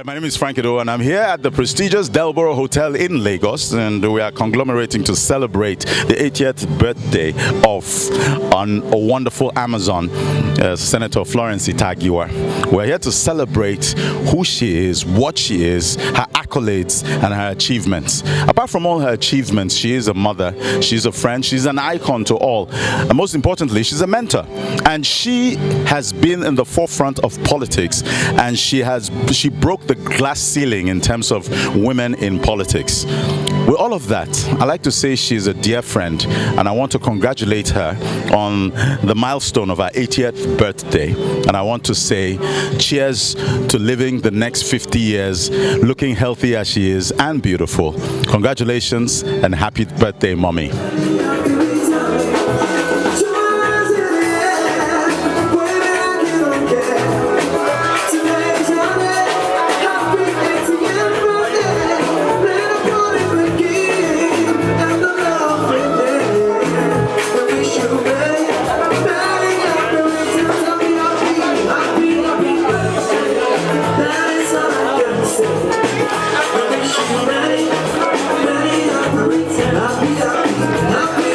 My name is Frank Ido, and I'm here at the prestigious Delboro Hotel in Lagos, and we are conglomerating to celebrate the 80th birthday of a wonderful Amazon, Sen.Florence Ita Giwa. We're here to celebrate who she is, what she is, her accolades, and her achievements. Apart from all her achievements, she is a mother, she's a friend, she's an icon to all, and most importantly, she's a mentor. And she has been in the forefront of politics, and she broke the glass ceiling in terms of women in politics. With all of that, I like to say she's a dear friend, and I want to congratulate her on the milestone of her 80th birthday. And I want to say cheers to living the next 50 years, looking healthy as she is and beautiful. Congratulations and happy birthday, mommy. Happy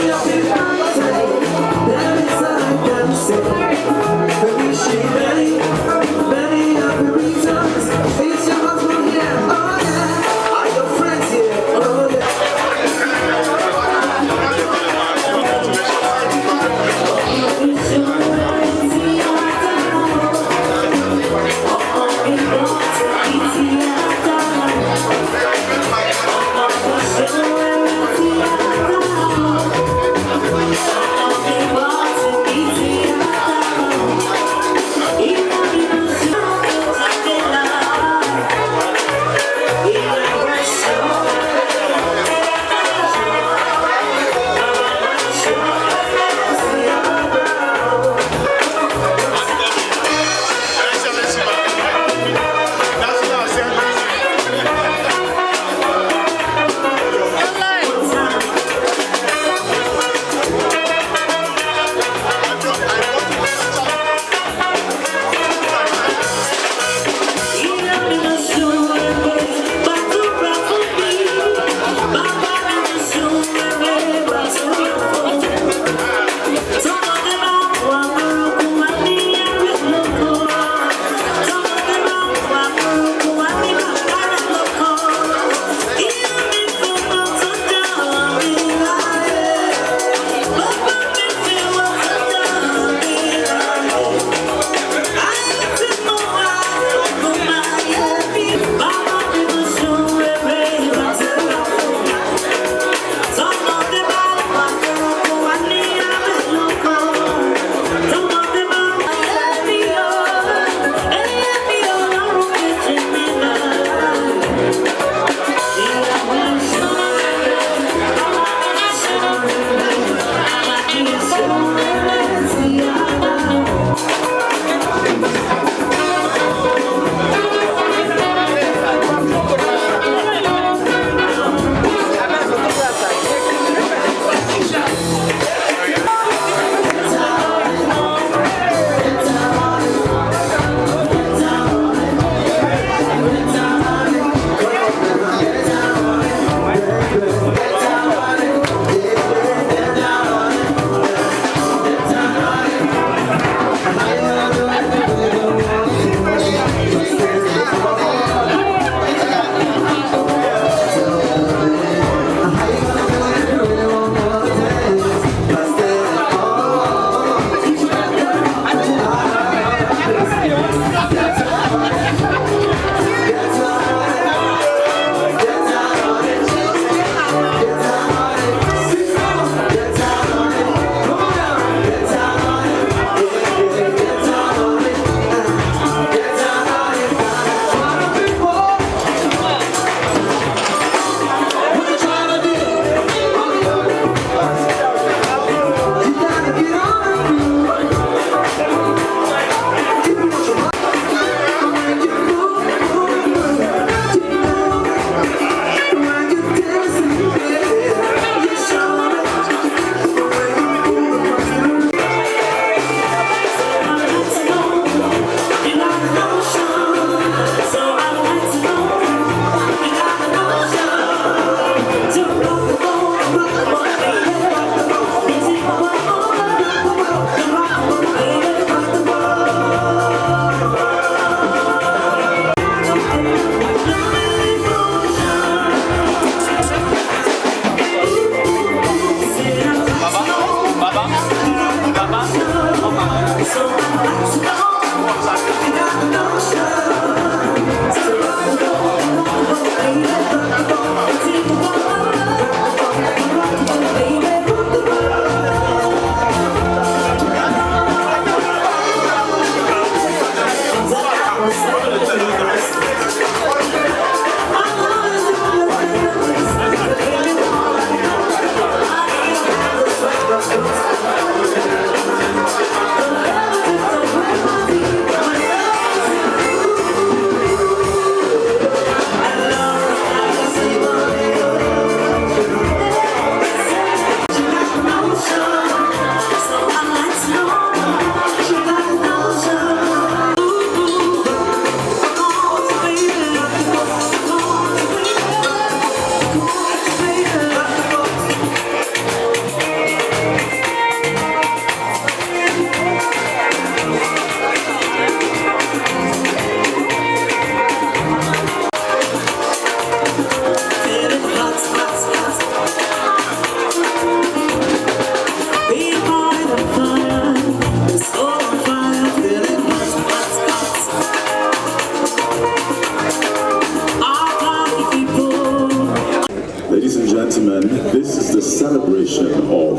This is the celebration of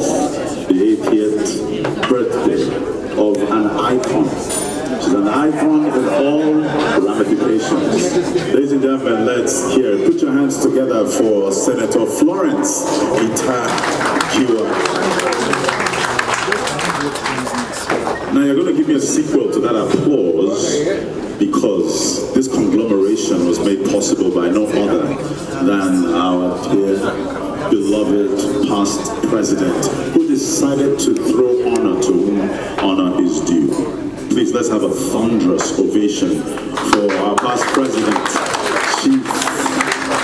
the 80th birthday of an icon. She's an icon in all ramifications. Ladies and gentlemen, let's hear. Put your hands together for Sen.Florence Ita Giwa. Now you're going to give me a sequel to that applause, because this conglomeration was made possible by no other than our dear, beloved past president, who decided to throw honor to whom honor is due. Please, let's have a thunderous ovation for our past president, Chief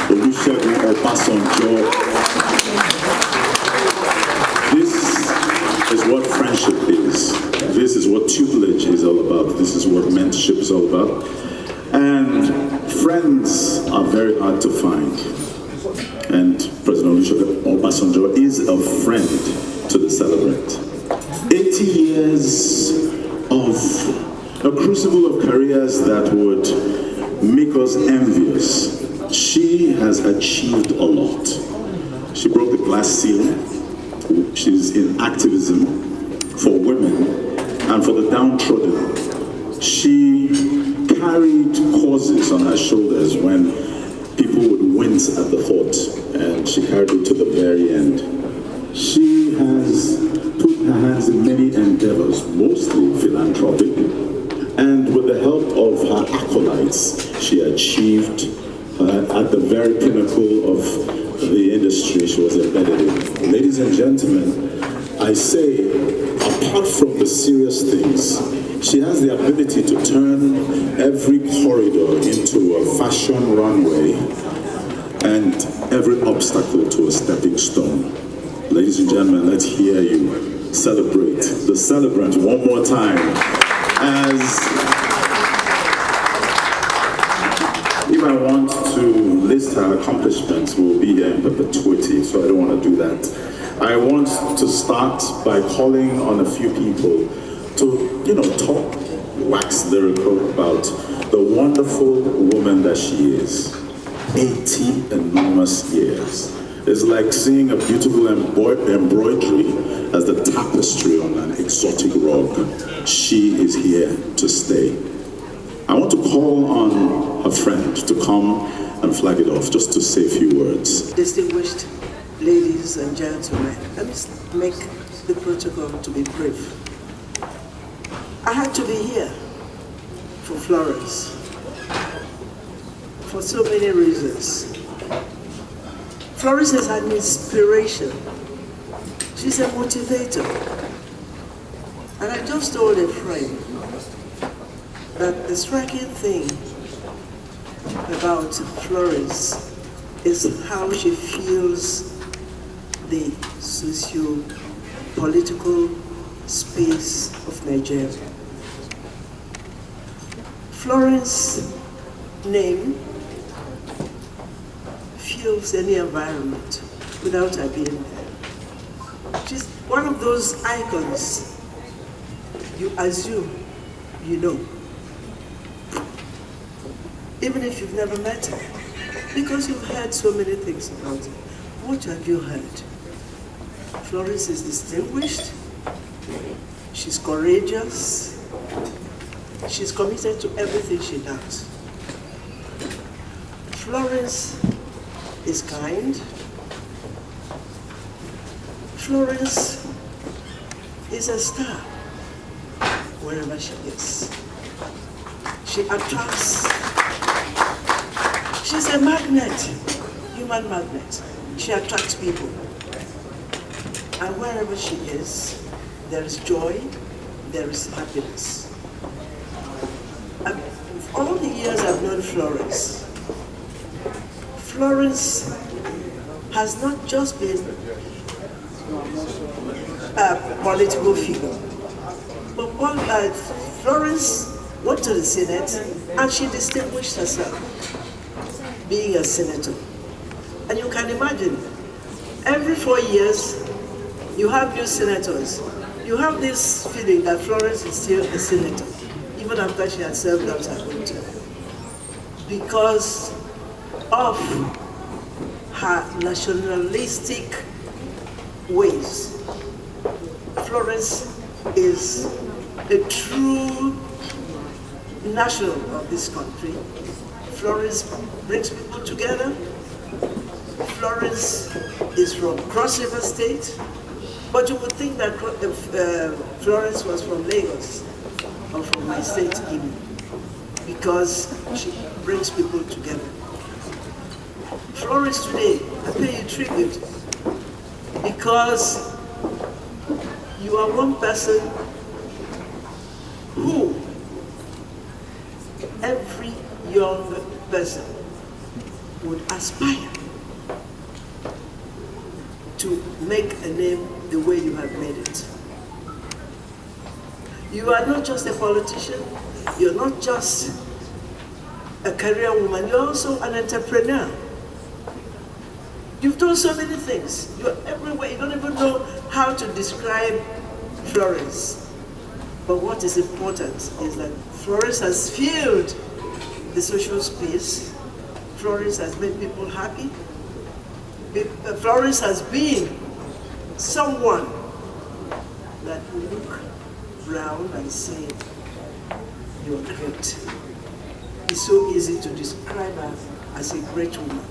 Olusegun Obasanjo. This is what friendship is. This is what tutelage is all about. This is what mentorship is all about. And friends are very hard to find. And President Olusegun Obasanjo is a friend to the celebrant. 80 years of a crucible of careers that would make us envious. She has achieved a lot. She broke the glass ceiling. She's in activism for women and for the downtrodden. She carried causes on her shoulders when people would wince at the thought, and she carried it to the very end. She has put her hands in many endeavors, mostly philanthropic, and with the help of her acolytes, she achieved at the very pinnacle of the industry she was embedded in. Ladies and gentlemen, I say, apart from the serious things, she has the ability to turn every corridor into a fashion runway and every obstacle to a stepping stone. Ladies and gentlemen, let's hear you celebrate the celebrant one more time. As if I want to list her accomplishments, we'll be here in perpetuity, so I don't want to do that. I want to start by calling on a few people to, talk, wax lyrical about the wonderful woman that she is. 80 enormous years. It's like seeing a beautiful embroidery as the tapestry on an exotic rug. She is here to stay. I want to call on her friend to come and flag it off, just to say a few words. Distinguished ladies and gentlemen, let me make the protocol to be brief. I had to be here for Florence for so many reasons. Florence is an inspiration. She's a motivator. And I just told a friend that the striking thing about Florence is how she feels the socio-political space of Nigeria. Florence's name fuels any environment without her being there. She's one of those icons you assume you know, even if you've never met her, because you've heard so many things about her. What have you heard? Florence is distinguished, she's courageous, she's committed to everything she does. Florence is kind. Florence is a star wherever she is. She attracts, she's a magnet, human magnet. She attracts people. And wherever she is, there is joy, there is happiness. And all the years I've known Florence, Florence has not just been a political figure, but Florence went to the Senate and she distinguished herself being a senator. And you can imagine, every 4 years, you have new senators. You have this feeling that Florence is still a senator, even after she has served out her own term, because of her nationalistic ways. Florence is a true national of this country. Florence brings people together. Florence is from Cross River State, but you would think that Florence was from Lagos or from my state even, because she brings people together. Florence today, I pay you tribute because you are one person who every young person would aspire to make a name the way you have made it. You are not just a politician, you're not just a career woman, you're also an entrepreneur. You've done so many things. You're everywhere. You don't even know how to describe Florence. But what is important is that Florence has filled the social space. Florence has made people happy. Florence has been someone that will look round and say, you're great. It's so easy to describe her as a great woman.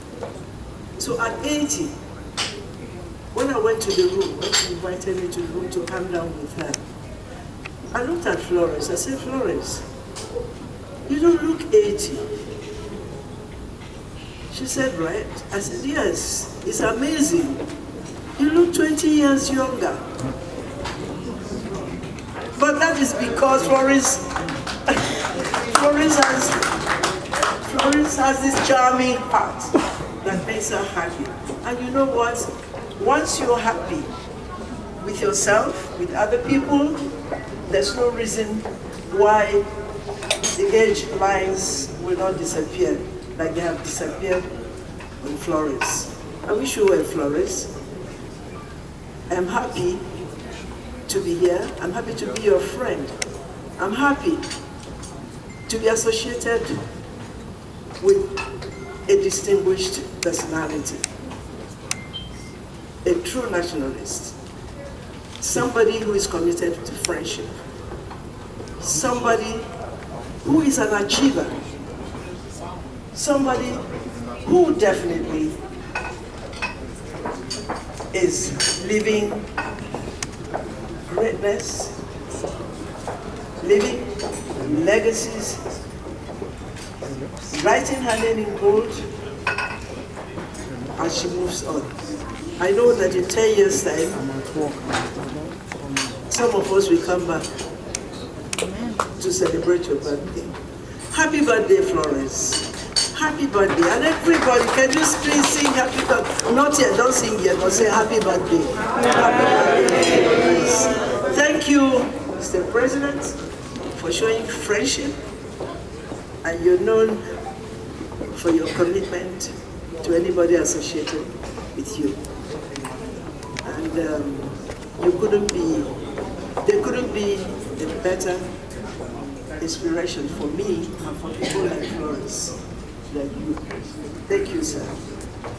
So at 80, when I went to the room, when she invited me to the room to come down with her, I looked at Florence. I said, Florence, you don't look 80. She said, right? I said, yes, it's amazing. You look 20 years younger. But that is because Florence has this charming heart that makes her happy. And you know what? Once you're happy with yourself, with other people, there's no reason why the age lines will not disappear like they have disappeared in Florence. I wish you were in Florence. I'm happy to be here. I'm happy to be your friend. I'm happy to be associated with a distinguished personality, a true nationalist, somebody who is committed to friendship, somebody who is an achiever, somebody who definitely is living greatness, living legacies, writing her name in gold as she moves on. I know that in 10 years' time, some of us will come back to celebrate your birthday. Happy birthday, Florence. Happy birthday. And everybody, can you please sing happy birthday? Not yet, don't sing yet, but say happy birthday. Happy birthday, Florence. Thank you, Mr. President, for showing friendship, and you're known for your commitment to anybody associated with you. And you couldn't be There couldn't be a better inspiration for me and for people like Florence than you. Thank you, sir,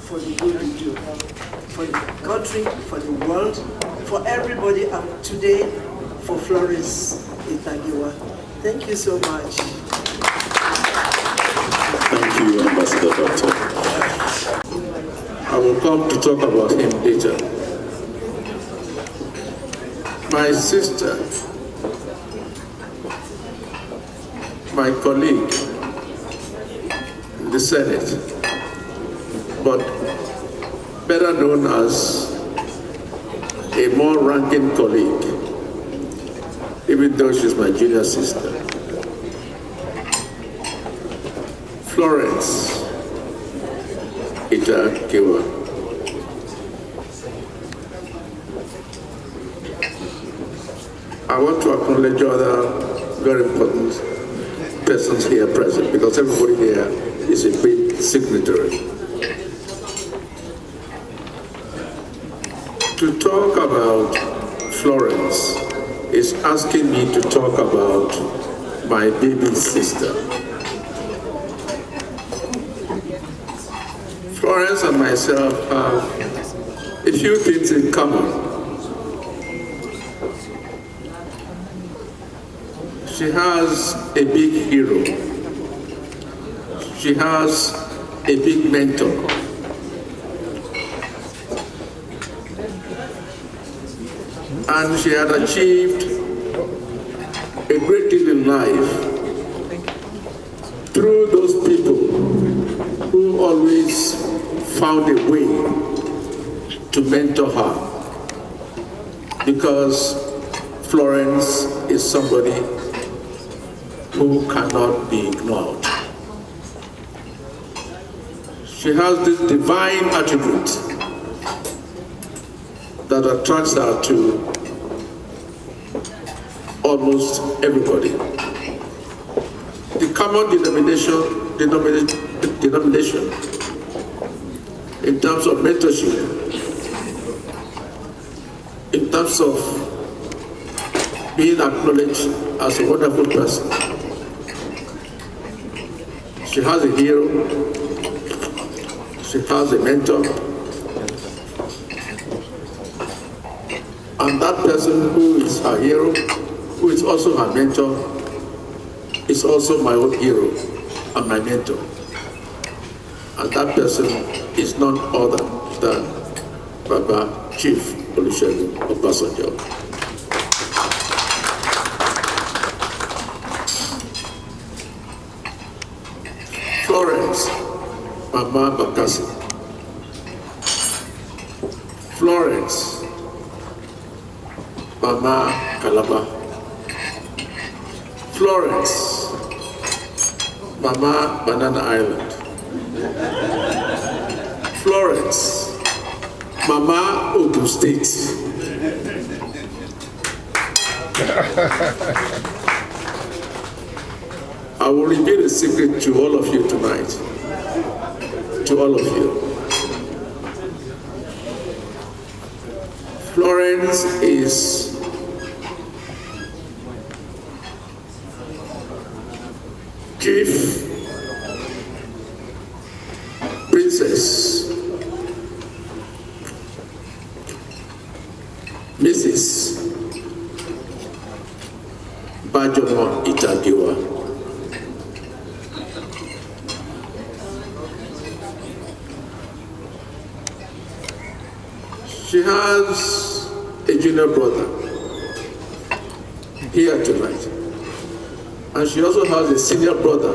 for the good you do, for the country, for the world, for everybody, and today for Florence Ita Giwa. Thank you so much. Thank you, Ambassador Doctor. I will come to talk about him later. My sister, my colleague in the Senate, but better known as a more ranking colleague, even though she's my junior sister, Florence Ita Giwa. I want to acknowledge other very important persons here present, because everybody here is a great signatory. To talk about Florence is asking me to talk about my baby sister. Florence and myself have a few things in common. She has a big hero. She has a big mentor. And she had achieved a great deal in life through those people who always found a way to mentor her. Because Florence is somebody who cannot be ignored. She has this divine attribute that attracts her to almost everybody. The common denomination in terms of mentorship, in terms of being acknowledged as a wonderful person. She has a hero, she has a mentor, and that person who is her hero, who is also her mentor, is also my own hero and my mentor. And that person is none other than Baba Chief Olusegun Obasanjo. Florence, Mama Bakasi. Florence, Mama Kalaba. Florence, Mama Banana Island. Florence, Mama Ogun State. I will reveal a secret to all of you tonight. To all of you. Florence is Chief Princess Mrs. Bajomo Ita Giwa. She has a junior brother here tonight. And she also has a senior brother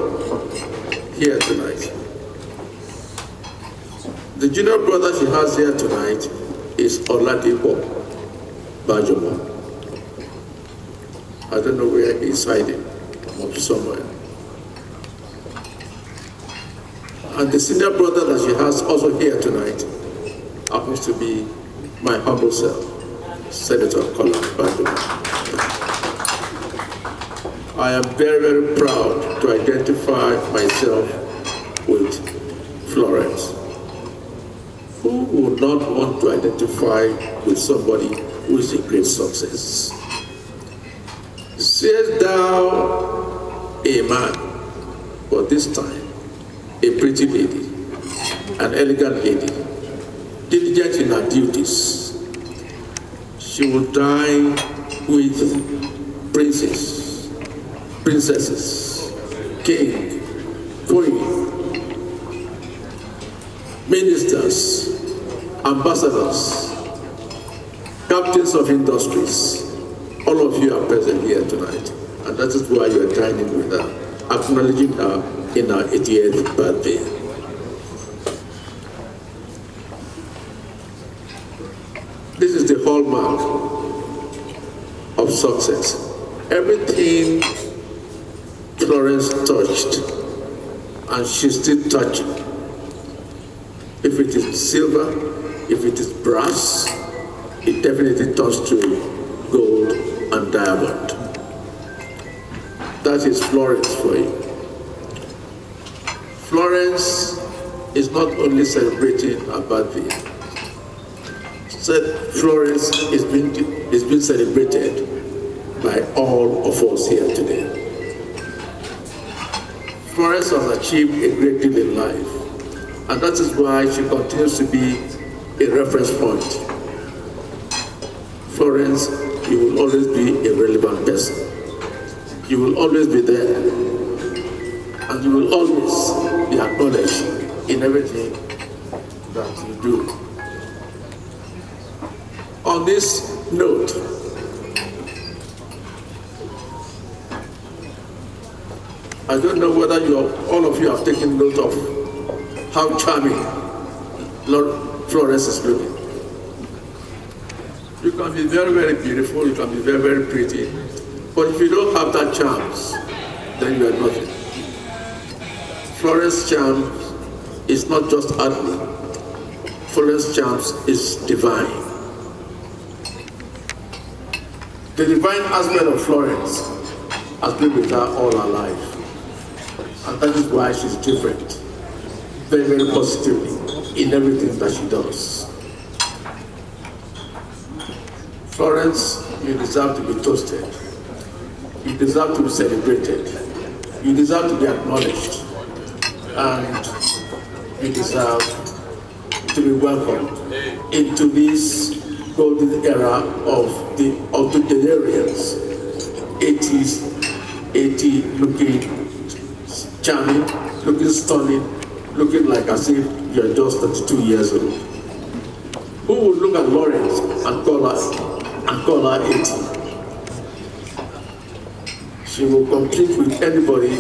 here tonight. The junior brother she has here tonight is Oladipo Bajomo. I don't know where he's hiding, somewhere. And the senior brother that she has also here tonight happens to be my humble self, Senator Colin Bajomo. I am very, very proud to identify myself with Florence. Who would not want to identify with somebody who is a great success? Seest thou a man, but this time a pretty lady, an elegant lady, diligent in her duties. She will dine with princes, princesses, king, queen, ministers, ambassadors, captains of industries. All of you are present here tonight, and that is why you are dining with her, acknowledging her in her 88th birthday. This is the hallmark of success. Everything Florence touched, and she's still touching. If it is silver, if it is brass, it definitely turns to gold and diamond. That is Florence for you. Florence is not only celebrating her birthday. Florence is being celebrated by all of us here today. Florence has achieved a great deal in life, and that is why she continues to be a reference point. Florence, you will always be a relevant person. You will always be there, and you will always be acknowledged in everything that you do. On this note, I don't know whether all of you have taken note of how charming Florence is looking. You can be very, very beautiful, you can be very, very pretty, but if you don't have that charms, then you are nothing. Florence's charm is not just ugly. Florence's charms is divine. The divine aspect of Florence has been with her all her life, and that is why she's different, very, very positively in everything that she does. Florence, you deserve to be toasted. You deserve to be celebrated. You deserve to be acknowledged. And you deserve to be welcomed into this golden era of the octogenarians. 80 looking charming, looking stunning, looking like as if you're just 32 years old. Who would look at Florence and call her 80? She will compete with anybody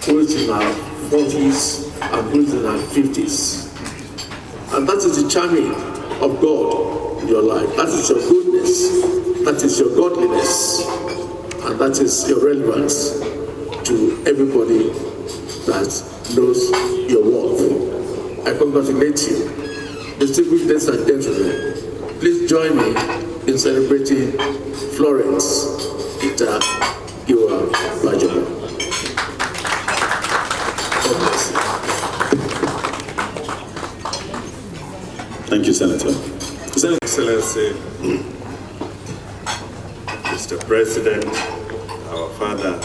who is in her 40s and who is in her 50s. And that is the charming of God in your life. That is your goodness. That is your godliness. And that is your relevance to everybody that knows your worth. I congratulate you. Distinguished ladies and gentlemen, please join me in celebrating Florence Ita Giwa. Thank you, Senator. Excellency, Mr. President, our father,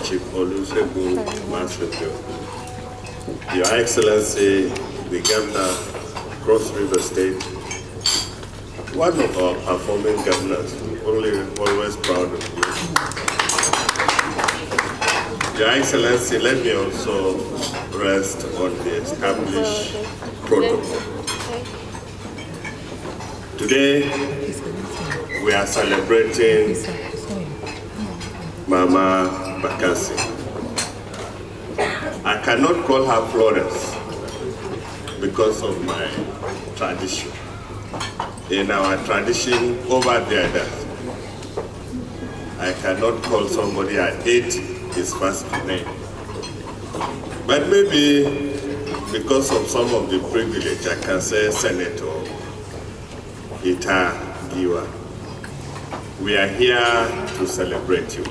Chief Olusegun Masojo, Your Excellency, the Governor, Cross River State, one of our performing governors, always proud of you. Your Excellency, let me also rest on the established protocol. Today, we are celebrating Mama Bakassi. I cannot call her Florence because of my tradition. In our tradition over there, I cannot call somebody at 80 his first name. But maybe because of some of the privilege, I can say Senator Ita Giwa. We are here to celebrate you.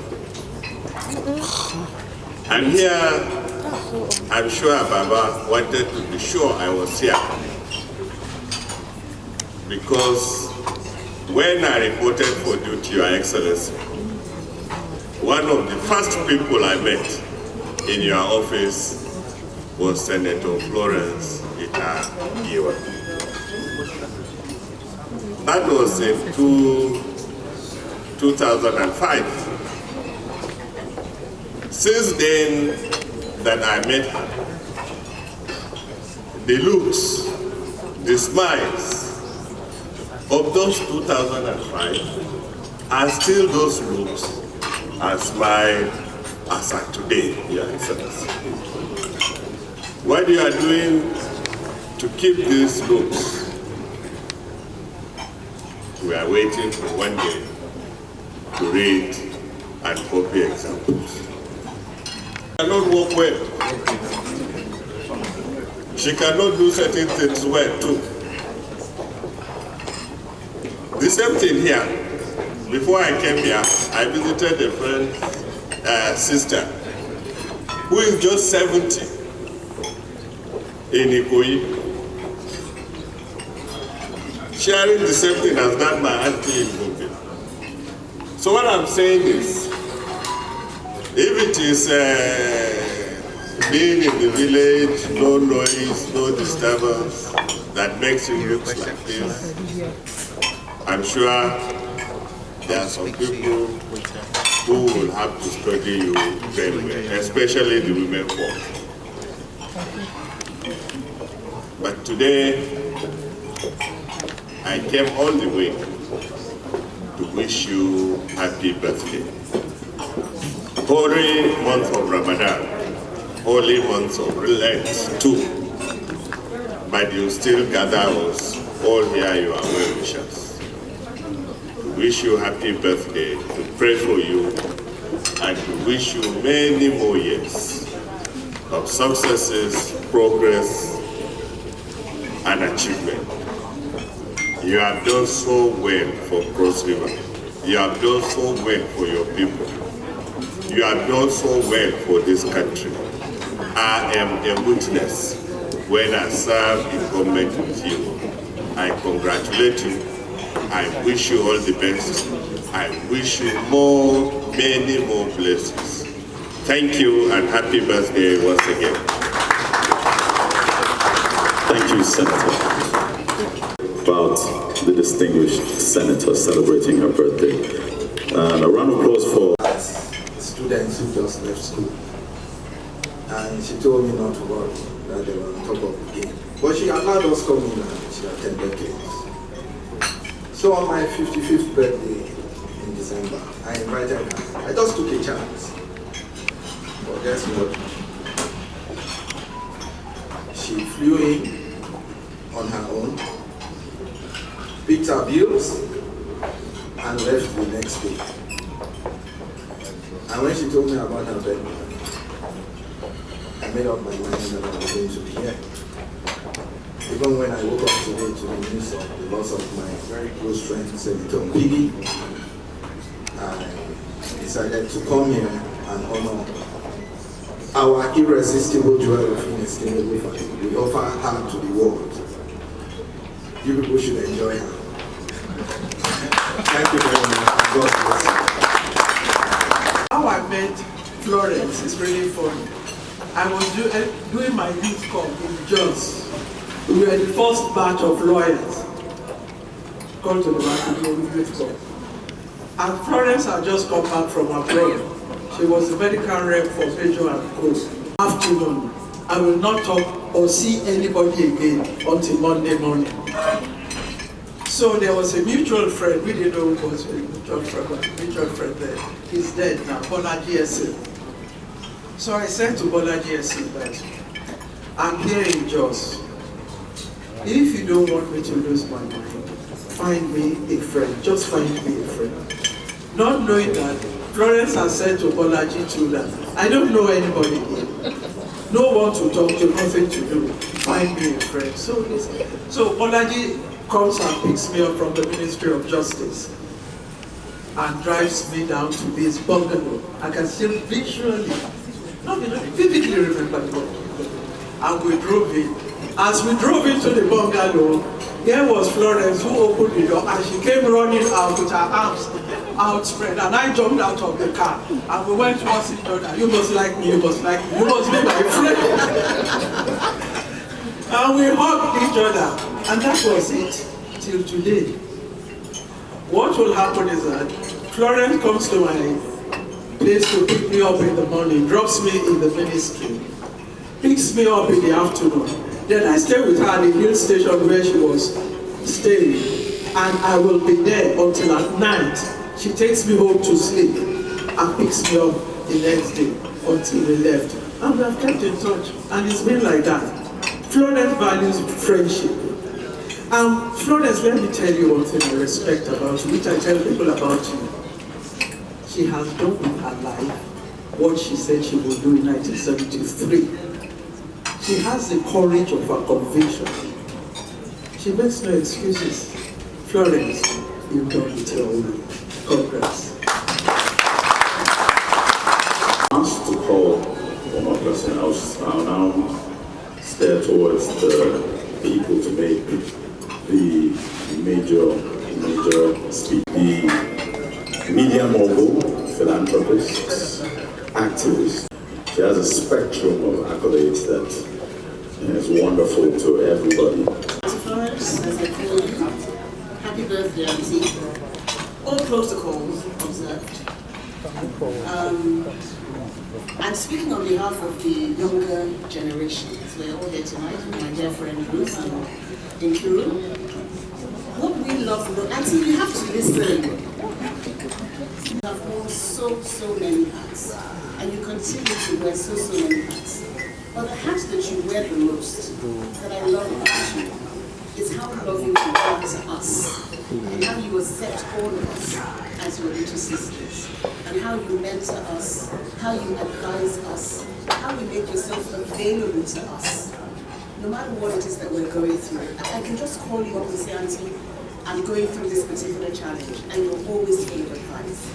I'm here, I'm sure Baba wanted to be sure I was here. Because when I reported for duty, Your Excellency, one of the first people I met in your office was Sen.Florence Ita Giwa. That was in 2005. Since then that I met her, the looks, the smiles of those 2005 are still those looks and smiles as at today, Your Excellency. What you are doing to keep these looks, we are waiting for one day to read and copy examples. She cannot walk well. She cannot do certain things well too. The same thing here. Before I came here, I visited a friend's sister who is just 70 in Ikoyi, sharing the same thing as that my auntie in Gombe. So what I'm saying is, if it is being in the village, no noise, no disturbance, that makes you look like this, I'm sure there are some people who will have to study you very well, especially the women folk. But today, I came all the way to wish you happy birthday. Holy month of Ramadan, holy month of Lent too. But you still gather us all here, you are well wishers. To wish you happy birthday, to pray for you, and to wish you many more years of successes, progress, and achievement. You have done so well for Cross River. You have done so well for your people. You have done so well for this country. I am a witness when I serve in government with you. I congratulate you. I wish you all the best. I wish you many more blessings. Thank you and happy birthday once again. Thank you, Senator. About the distinguished senator celebrating her birthday. And a round of applause for students who just left school. And she told me not to worry, that they were on top of the game. But she allowed us come in and she attended games. So on my 55th birthday in December, I invited her. I just took a chance. But guess what? She flew in on her own, picked her bills, and left the next day. And when she told me about her birthday, I made up my mind that I was going to be here. Even when I woke up today to the news of the loss of my very close friend, Senator Piggy, I decided to come here and honor our irresistible jewel of inestimable value. We offer her to the world. You people should enjoy her. Thank you very much. God bless you. How I met Florence is really funny. I was doing my youth corps in Jos. We were the first batch of lawyers. Come to the youth corps. And Florence had just come back from abroad. She was the medical rep for Major and Co. Afternoon, I will not talk or see anybody again until Monday morning. So there was a mutual friend, we didn't know who was a mutual friend there. He's dead now, Bola GSL. So I said to Bola GSL that I'm here in Jos. If you don't want me to lose my mind, find me a friend, just find me a friend. Not knowing that Florence has said to Bolaji too that I don't know anybody here. No one to talk to, nothing to do. Find me a friend. So Bolaji comes and picks me up from the Ministry of Justice and drives me down to this bungalow. I can still vividly remember the bungalow. And we drove in. As we drove into the bungalow, here was Florence who opened the door and she came running out with her arms outspread, and I jumped out of the car, and we went towards each other. You must like me, you must like me, you must be my friend. And we hugged each other, and that was it till today. What will happen is that Florence comes to my place to pick me up in the morning, drops me in the ministry, picks me up in the afternoon. Then I stay with her at the hill station where she was staying, and I will be there until at night. She takes me home to sleep and picks me up the next day until we left. And we have kept in touch, and it's been like that. Florence values friendship. Florence, let me tell you one thing I respect about you, which I tell people about you. She has done in her life what she said she would do in 1973. She has the courage of her conviction. She makes no excuses. Florence, you've done it your own. Congrats. Asked to call one more person. I'll now stare towards the people to make the major speech. The media mogul, philanthropist, activist. She has a spectrum of accolades that is wonderful to everybody. Florence, as I call you, happy birthday, Auntie. All protocols observed. And speaking on behalf of the younger generations, we're all here tonight with my dear friend Bruce in Kiru. What we love, Auntie, you have to listen. You have worn so many hats, and you continue to wear so many hats. But the hat that you wear the most, that I love about you, is how loving you are to us, and how you accept all of us as your little sisters, and how you mentor us, how you advise us, how you make yourself available to us. No matter what it is that we're going through, I can just call you up and say, Auntie, I'm going through this particular challenge, and you're always full of advice.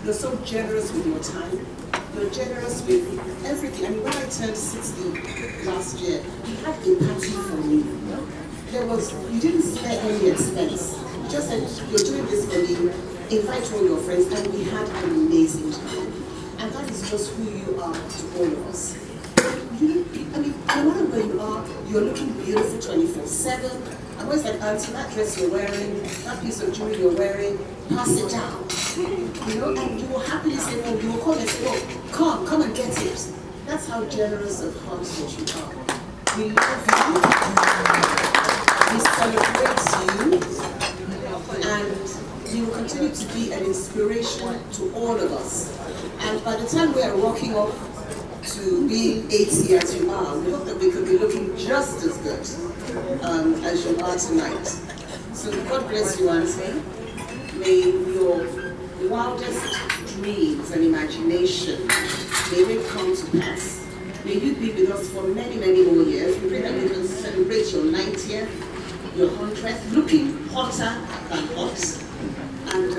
You're so generous with your time. You're generous with everything. I mean, when I turned 60 last year, you had a party for me. You didn't spare any expense. You just said, you're doing this for me, invite all your friends, and we had an amazing time. And that is just who you are to all of us. I mean, no matter where you are, you're looking beautiful 24/7. I'm always like, Auntie, that dress you're wearing, that piece of jewelry you're wearing, pass it down. You know, and you will happily say, no, you will call and say, oh, come and get it. That's how generous of heart that you are. We love you. We celebrate you. And you will continue to be an inspiration to all of us. And by the time we are walking up to being 80 as you are, we hope that we could be looking just as good as you are tonight. So God bless you, Auntie. May your wildest dreams and imagination, may they come to pass. May you be with us for many, many more years. We pray that we can celebrate your 90th, your 100th, looking hotter than hot. And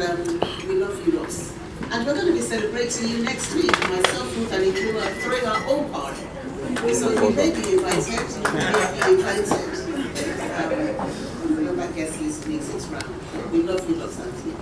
we love you lots. And we're going to be celebrating you next week. Myself, Ruth, and Ikiru are throwing our own party. So you may be invited, you may be invited. Remember, guest list makes it round. We love you lots, Auntie.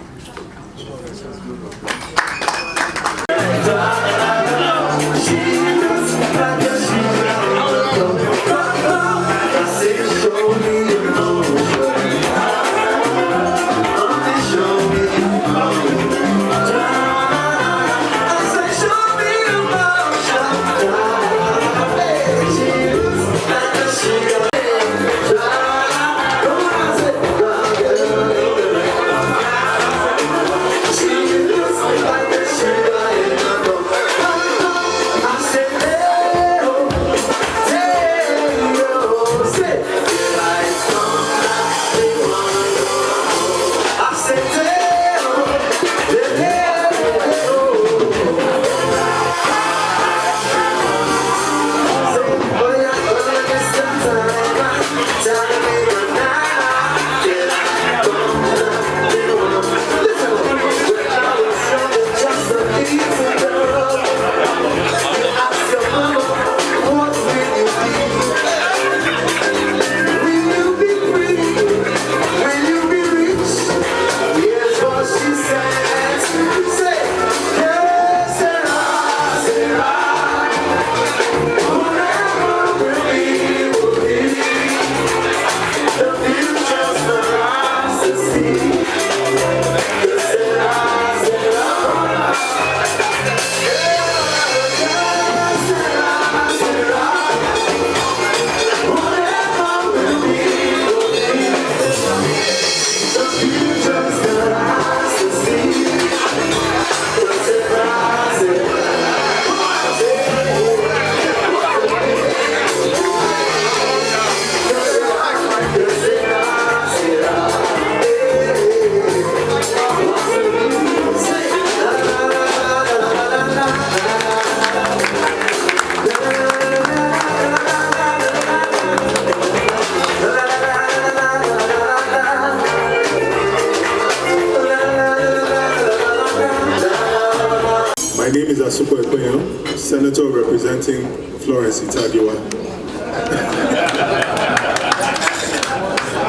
My name is Asuko Ekwenyo, Senator representing Florence Ita Giwa.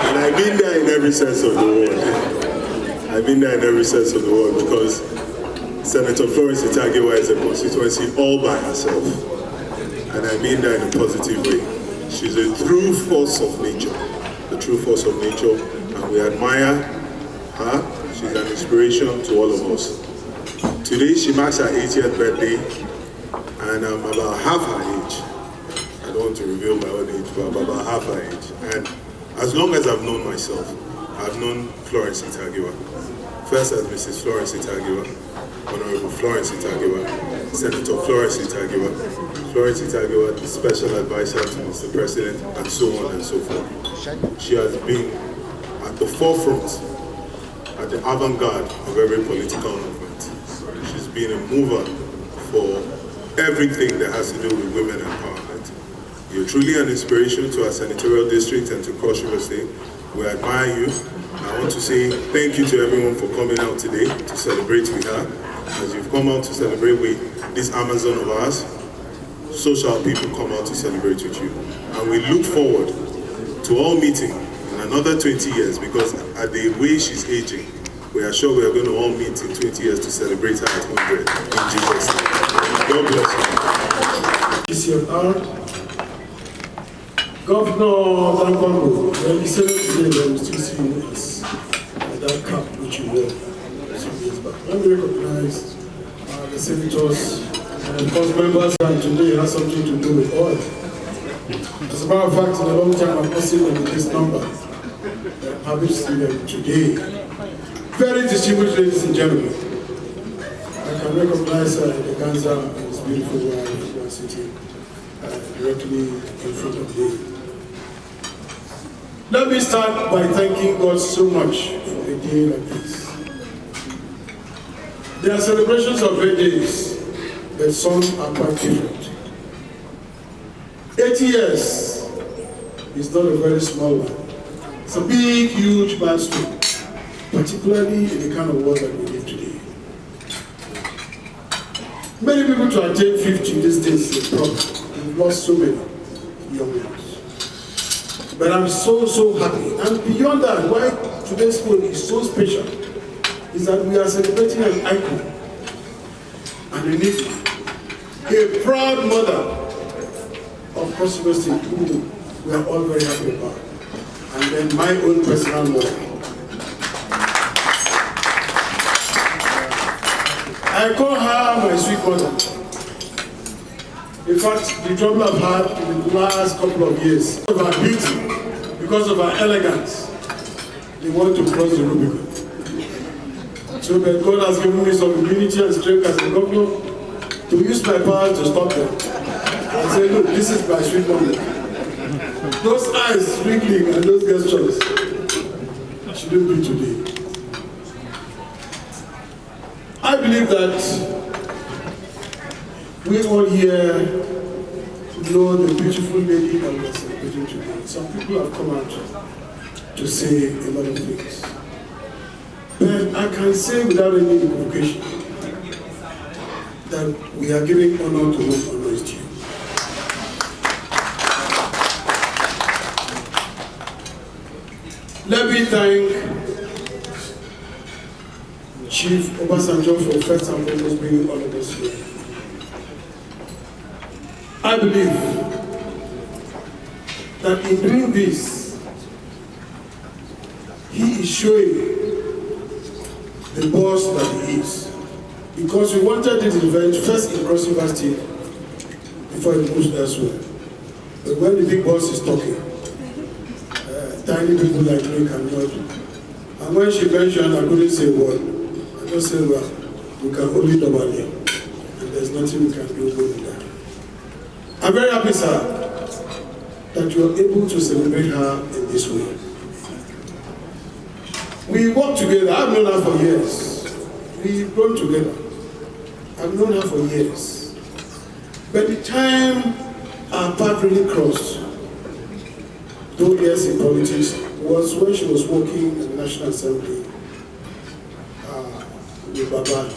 And I've been there in every sense of the word. I've been there in every sense of the word because Senator Florence Ita Giwa is a constituency all by herself. And I've been there in a positive way. She's a true force of nature, a true force of nature, and we admire her. She's an inspiration to all of us. Today she marks her 80th birthday, and I'm about half her age. I don't want to reveal my own age, but I'm about half her age. And as long as I've known myself, I've known Florence Ita Giwa. First as Mrs. Florence Ita Giwa, Honorable Florence Ita Giwa, Senator Florence Ita Giwa, Florence Ita Giwa, the Special Advisor to Mr. President, and so on and so forth. She has been at the forefront, at the avant-garde of every political movement. She's been a mover for everything that has to do with women empowerment. You're truly an inspiration to our senatorial district and to Cross River State. We admire you. I want to say thank you to everyone for coming out today to celebrate with her. As you've come out to celebrate with this Amazon of ours, so shall people come out to celebrate with you. And we look forward to all meeting in another 20 years because at the way she's aging, we are sure we are going to all meet in 20 years to celebrate her at 100 in Jesus' name. God bless you. It's your honor. Governor Dankwambo, when you said today that we still see you as that cap which you wore some years back. Let me recognize the senators and of course members, and today has something to do with oil. As a matter of fact, in a long time I've not seen them with this number. I'm happy to see them today. Very distinguished ladies and gentlemen. I can recognize the Ganza and his beautiful wife who are sitting directly in front of me. Let me start by thanking God so much for a day like this. There are celebrations of birthdays, but some are quite different. 80 years is not a very small one. It's a big, huge milestone, particularly in the kind of world that we live today. Many people to attain 50 these days is a problem. We've lost so many young ones. But I'm so happy. And beyond that, why today's school is so special is that we are celebrating an icon, an enigma, a proud mother of Cross River State who we are all very happy about. And then my own personal mother. I call her my sweet mother. In fact, the trouble I've had in the last couple of years, because of her beauty, because of her elegance, they want to cross the Rubicon. So that God has given me some immunity and strength as a governor to use my power to stop them. I say, look, this is my sweet mother. Those eyes twinkling and those gestures shouldn't be today. I believe that we all here know the beautiful lady that we are celebrating today. Some people have come out to say a lot of things. But I can say without any equivocation that we are giving honor to whom honor is due. Let me thank Chief Obasanjo for first and foremost bringing all of us here. I believe that in doing this, he is showing the boss that he is. Because we wanted this event first in Cross River State before it moves elsewhere. But when the big boss is talking, tiny people like me cannot. And when she mentioned I couldn't say a word, I just said, well, we can only double here. And there's nothing we can do more than that. I'm very happy, sir, that you are able to celebrate her in this way. We work together. I've known her for years. We've grown together. I've known her for years. But the time our path really crossed, 2 years in politics, was when she was working in the National Assembly with Baba.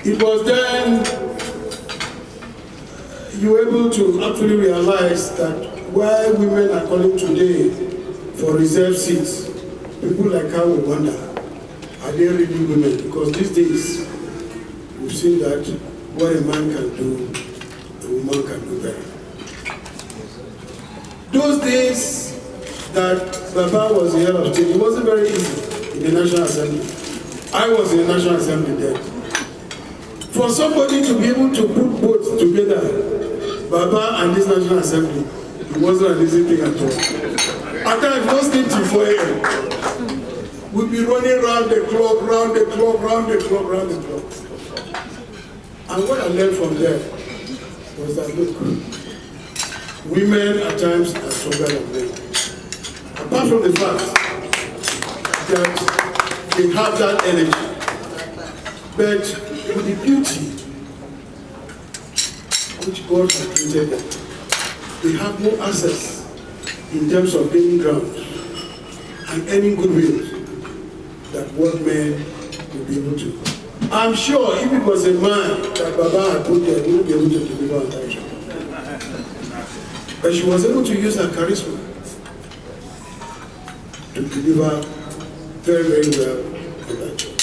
It was then you were able to actually realize that why women are calling today for reserved seats, people like her will wonder, are they really women? Because these days, we've seen that what a man can do, a woman can do better. Those days that Baba was the head of state, it wasn't very easy in the National Assembly. I was in the National Assembly then. For somebody to be able to put both together, Baba and this National Assembly, it wasn't an easy thing at all. At times, no sleep till 4 a.m. We'd be running round the clock, round the clock, round the clock, round the clock. And what I learned from there was that, look, women at times are stronger than men. Apart from the fact that they have that energy, but with the beauty which God has created them, they have more access in terms of gaining ground and earning goodwill than what men will be able to. I'm sure if it was a man that Baba had put there, he wouldn't be able to deliver on that job. But she was able to use her charisma to deliver very, very well on that job.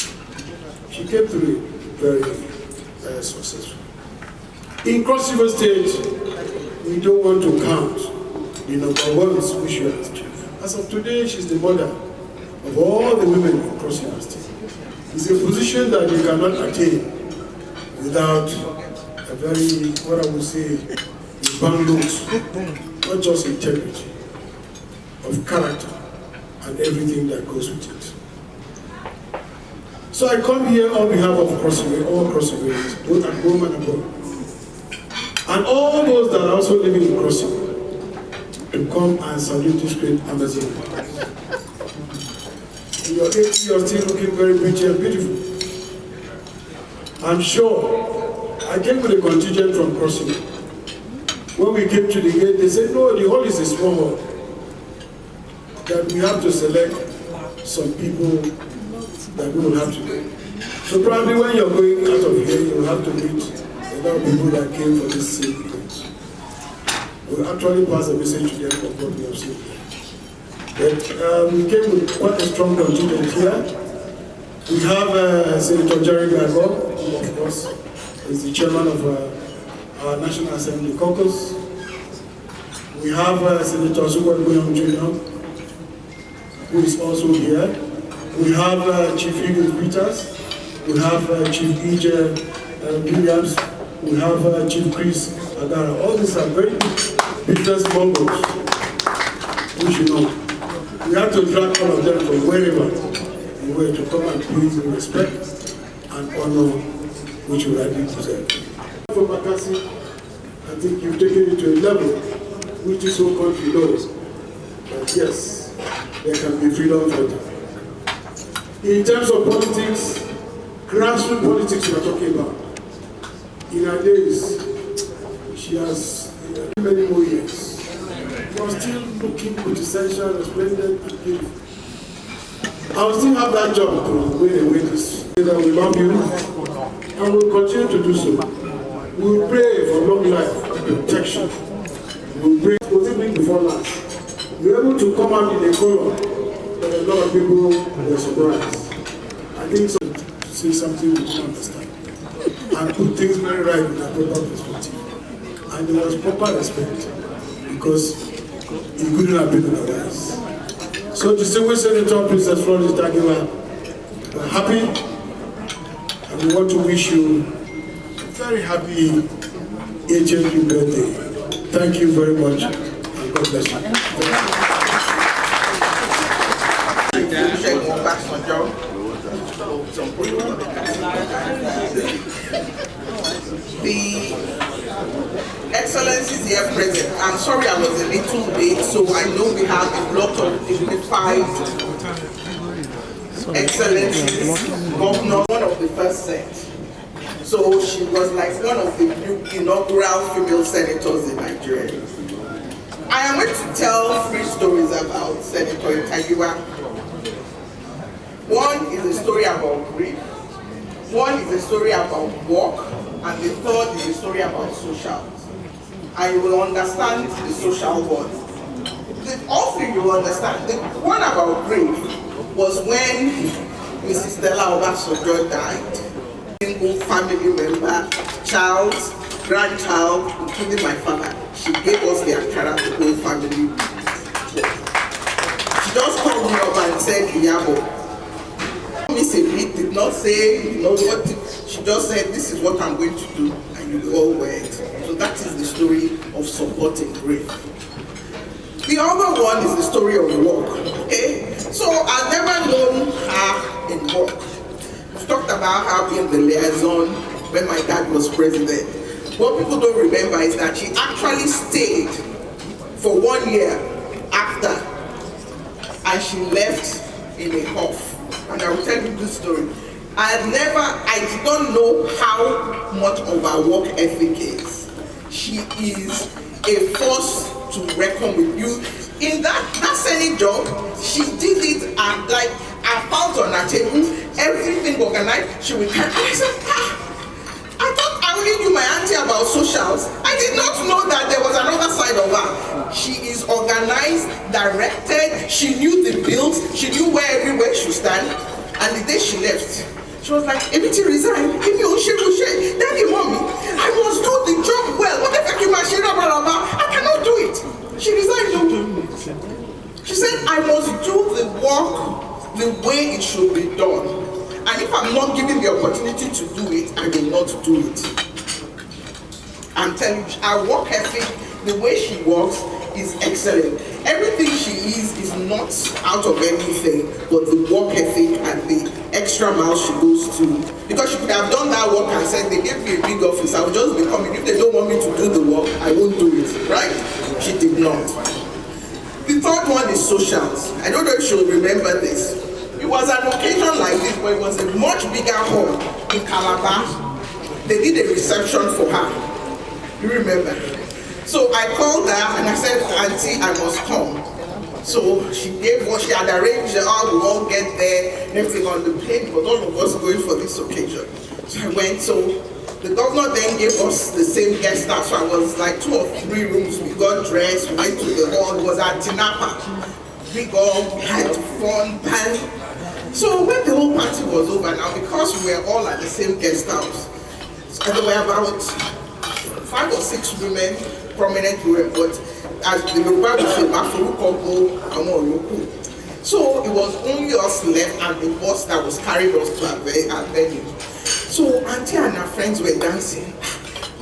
She came through it very, very successful. In Cross River State, we don't want to count the number ones which she has achieved. As of today, she's the mother of all the women in Cross River State. It's a position that you cannot attain without a very, what I would say, boundless, not just integrity, of character and everything that goes with it. So I come here on behalf of Cross River, all Cross Rivers, both at home and abroad, and all those that are also living in Cross River, to come and salute this great Amazon. In your age, you are still looking very pretty and beautiful. I'm sure I came with a contingent from Cross River. When we came to the gate, they said, no, the hall is a small hall. That we have to select some people that we will have to do. So probably when you're going out of here, you will have to meet a lot of people that came for this same event. We'll actually pass a message to them of what we have seen. But we came with quite a strong contingent here. We have Senator Jerry Gago, who of course is the chairman of our National Assembly caucus. We have Senator Sukwat Boyam Jr., who is also here. We have Chief Higgins Peters. We have Chief E.J. Williams. We have Chief Chris Agara. All these are very business mongols, which you know. We have to drag all of them from wherever they were to come and pay the respect and honor which you rightly deserve. For Bakassi, I think you've taken it to a level which this whole country knows that yes, there can be freedom for them. In terms of politics, grassroots politics we are talking about, in her days, she has many more years. You are still looking quintessential, resplendent, and beautiful. I will still have that job to win away this. We love you, and we will continue to do so. We will pray for long life and protection. We will pray for everything before last. We were able to come out in a color that a lot of people were surprised. I think so to say something we don't understand and put things very right in a proper perspective. And there was proper respect because it couldn't have been otherwise. So distinguished Senator Princess Florence Ita Giwa, we're happy and we want to wish you a very happy 80th birthday. Thank you very much and God bless you. The Excellencies here present, I'm sorry I was a little late, so I know we have a lot of dignified Excellencies, Governor, one of the first set. So she was like one of the inaugural female senators in Nigeria. I am going to tell 3 stories about Senator Ita Giwa. One is a story about grief. One is a story about work, and the third is a story about social. And you will understand the social one. All three you will understand. The one about grief was when Mrs. Stella Obasanjo died. Single family member, child, grandchild, including my father. She gave us the Ankara, the whole family. She just called me up and said, Iyabo. Miss Ebi did not say, you know what, she just said, this is what I'm going to do, and you all went. So that is the story of supporting grief. The other one is the story of work, okay? So I've never known her in work. We've talked about her being the liaison when my dad was president. What people don't remember is that she actually stayed for 1 year after, and she left in a huff. And I will tell you this story. I did not know how much of her work ethic is. She is a force to reckon with. You in that Senate job, she did it and like I found on her table, everything organized. She would carry. I said, I thought I only knew my auntie about socials. I did not know that there was another side of her. She is organized, directed, she knew the bills, she knew where everywhere should stand. And the day she left, she was like, Ebiti resign, Daddy, mommy, I must do the job well. What the fuck you machine about? I cannot do it. She resigned. She said, I must do the work the way it should be done. And if I'm not given the opportunity to do it, I will not do it. I'm telling you, our work ethic, the way she works, is excellent. Everything she is not out of anything, but the work ethic and the extra mile she goes to. Because she could have done that work and said, they gave me a big office, I'll just be coming. If they don't want me to do the work, I won't do it, right? She did not. The third one is socials. I don't know if she'll remember this. It was an occasion like this, but it was a much bigger hall in Calabar. They did a reception for her. You remember? So I called her and I said, Auntie, I must come. So she gave what she had arranged, we all get there, and everything on the plane, but all of us going for this occasion. So I went, so the governor then gave us the same guest house. So I was like 2 or 3 rooms, we got dressed, we went to the hall, it was at Tinapa. We had fun, band. So when the whole party was over now, because we were all at the same guest house, and there were about 5 or 6 women, prominent women, but as the Yoruba would say, so it was only us left and the bus that was carrying us to our venue. So Auntie and her friends were dancing.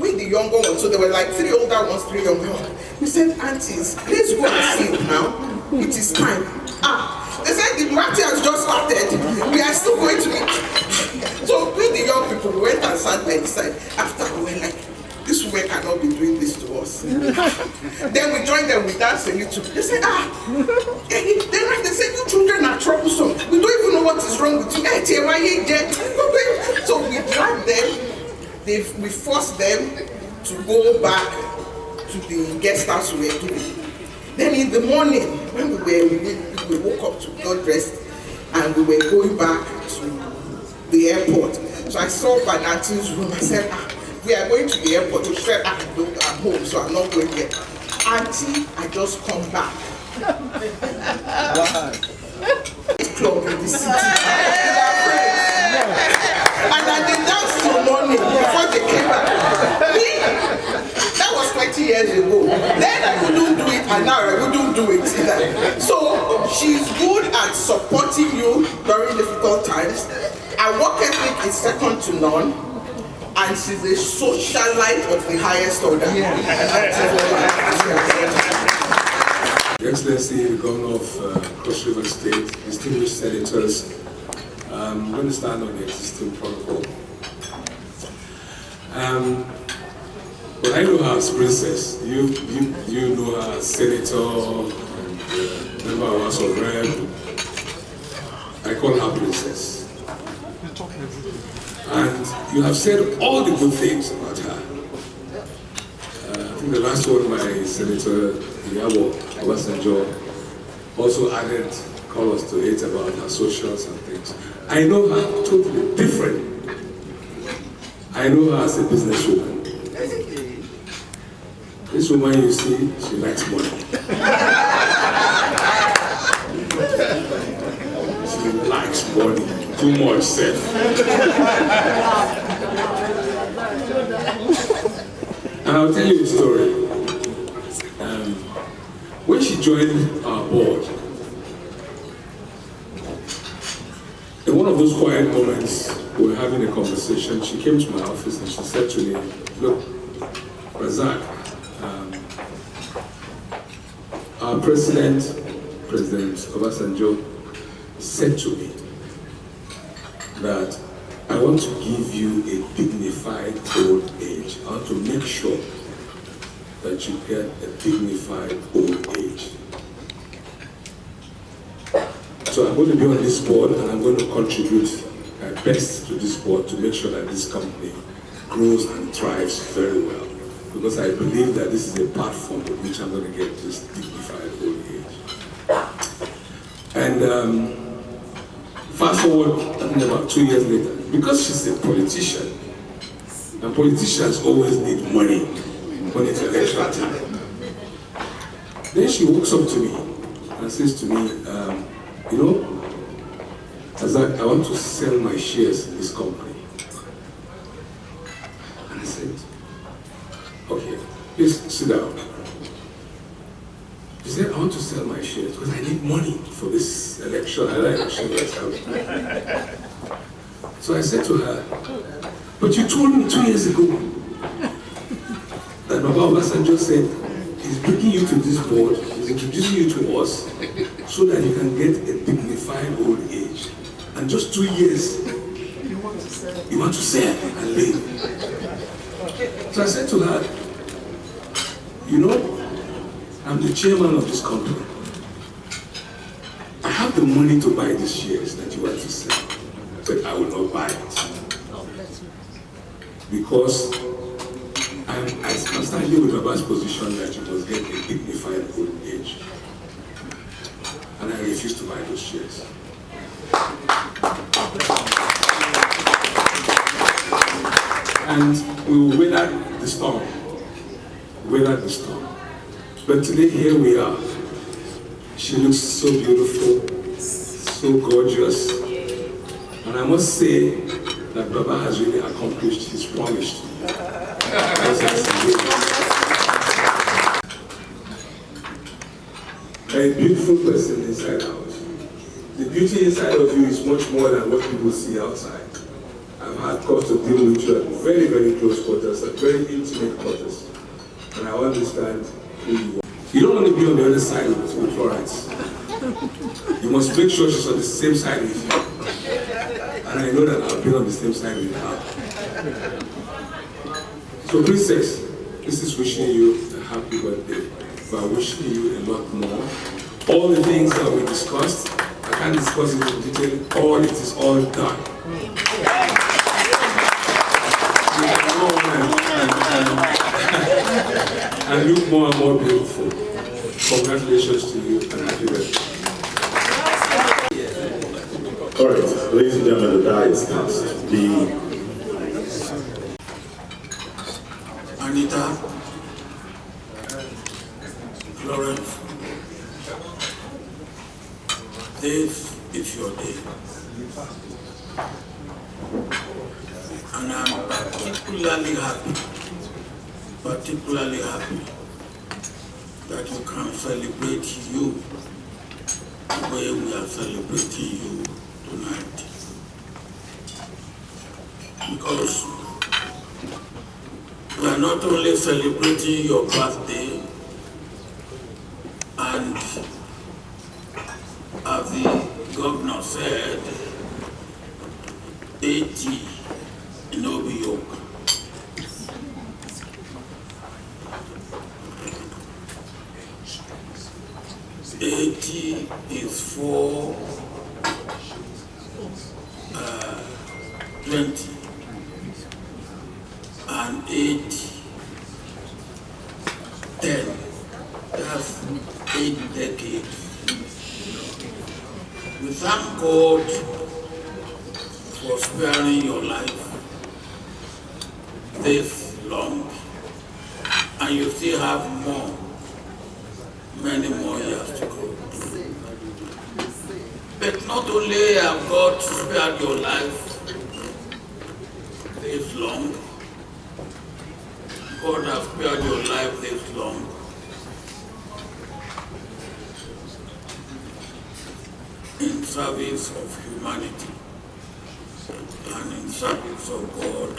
We the younger ones, so there were like 3 older ones, 3 younger ones. We said, Aunties, let's go and sleep now. It is time. They said the party has just started. We are still going to eat. So we the young people, we went and sat by the side. After we were like, this woman cannot be doing this to us. Then we joined them, we danced a little. They said, they said, you children are troublesome. We don't even know what is wrong with you. So we dragged them, we forced them to go back to the guest house we were doing. Then in the morning, when we woke up to got dressed and we were going back to the airport. So I saw Banati's room. I said, we are going to the airport. She said, I'm home, so I'm not going there. Auntie, I just come back. Wow. Club in the city. And I did dance till morning before they came back. That was 20 years ago. Then I couldn't do it, and now I wouldn't do it either. So she's good at supporting you during difficult times. Her work ethic is second to none. And she's a socialite of the highest order. Your Excellency, the Governor of Cross River State, distinguished senators, I'm going to stand on the existing protocol. But I know her as Princess. You know her as Senator and member of House of Rep. I call her Princess. And you have said all the good things about her. I think the last one, my Senator Iyabo Obasanjo also added colors to it about her socials and things. I know her totally different I know her as a businesswoman. This woman, you see, she likes money. She likes money. Too much, self. And I'll tell you a story. When she joined our board, in one of those quiet moments, we were having a conversation. She came to my office and she said to me, "Look, Razak, our President Obasanjo, said to me that I want to give you a dignified old age. I want to make sure that you get a dignified old age. So I'm going to be on this board and I'm going to contribute my best to this board to make sure that this company grows and thrives very well. Because I believe that this is a platform with which I'm going to get this dignified old age." And fast forward, about 2 years later, because she's a politician, and politicians always need money when it's election time. Then she walks up to me and says to me, "You know, Azak, I want to sell my shares in this company." And I said, "Okay, please sit down." She said, "I want to sell my shares because I need money for this election. So I said to her, "But you told me 2 years ago that Baba Obasanjo said he's bringing you to this board, he's introducing you to us so that you can get a dignified old age. And just 2 years, you want to sell and leave." So I said to her, "You know, I'm the chairman of this company. I have the money to buy these shares that you want to sell, but I will not buy it. Because I'm standing with Baba's position that you must get a dignified old age. And I refuse to buy those shares." And we will weather the storm. But today, here we are. She looks so beautiful, so gorgeous. And I must say that Baba has really accomplished his promise to me. A beautiful person inside out. The beauty inside of you is much more than what people see outside. I've had cause to deal with you at very, very close quarters, at very intimate quarters. And I understand who you are. You don't want to be on the other side with Florence. You must make sure she's on the same side with you. And I know that I'll be on the same side with her. So Princess, this is wishing you a happy birthday, but wishing you a lot more. All the things that we discussed, I can't discuss it in detail, it is all done. And look more and more beautiful. Congratulations to you and happy birthday. All right, ladies and gentlemen, the die is cast. Anita, Florence, this is your day. And I'm particularly happy that you can celebrate you the way we are celebrating you tonight. Because we are not only celebrating your birthday, and as the governor said, 80 in Obi Yoke. Is for 20 and 8, 10. That's 8 decades. We thank God for sparing your life this long, and you still have many more years to go. But not only have God spared your life this long, God has spared your life this long, in service of humanity and in service of God,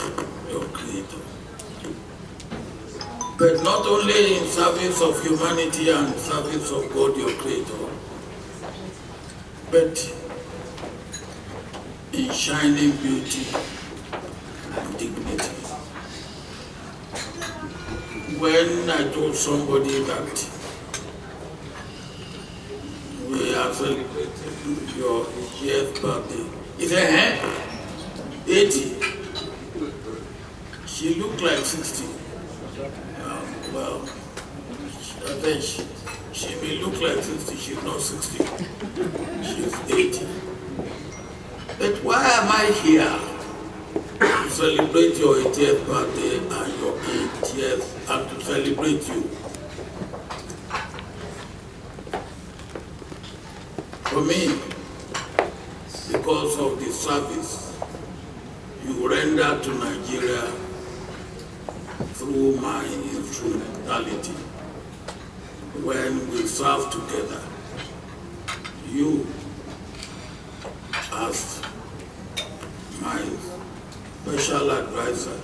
your Creator. But not only in service of humanity and service of God, your Creator, but in shining beauty and dignity. When I told somebody that we are celebrating your 80th birthday, he said, 80? She looked like 60. Well, I think she may look like 60, she's not 60. She's 80. But why am I here to celebrate your 80th birthday and your 80th, and to celebrate you? For me, because of the service you render to Nigeria through my instrumentality, when we serve together, you as my special advisor,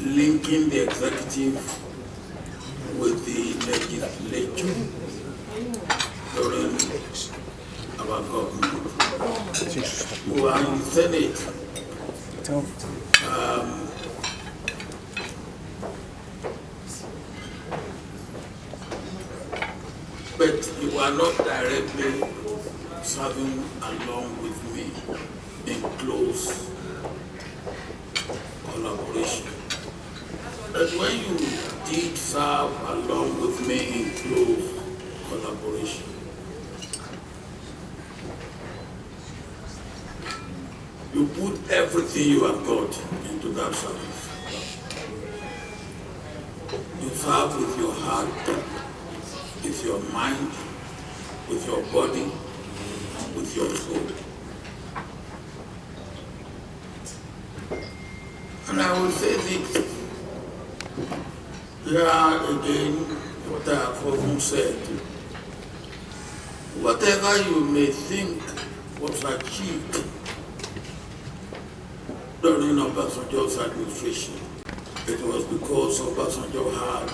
linking the executive with the legislature during our government. You are in the Senate. But you are not directly serving along with me in close collaboration. But when you did serve along with me in close collaboration, you put everything you have got into that service. You serve with your heart, with your mind, with your body, with your soul. And I will say this, here again, what I have often said. Whatever you may think was achieved during Obasanjo's administration, it was because Obasanjo had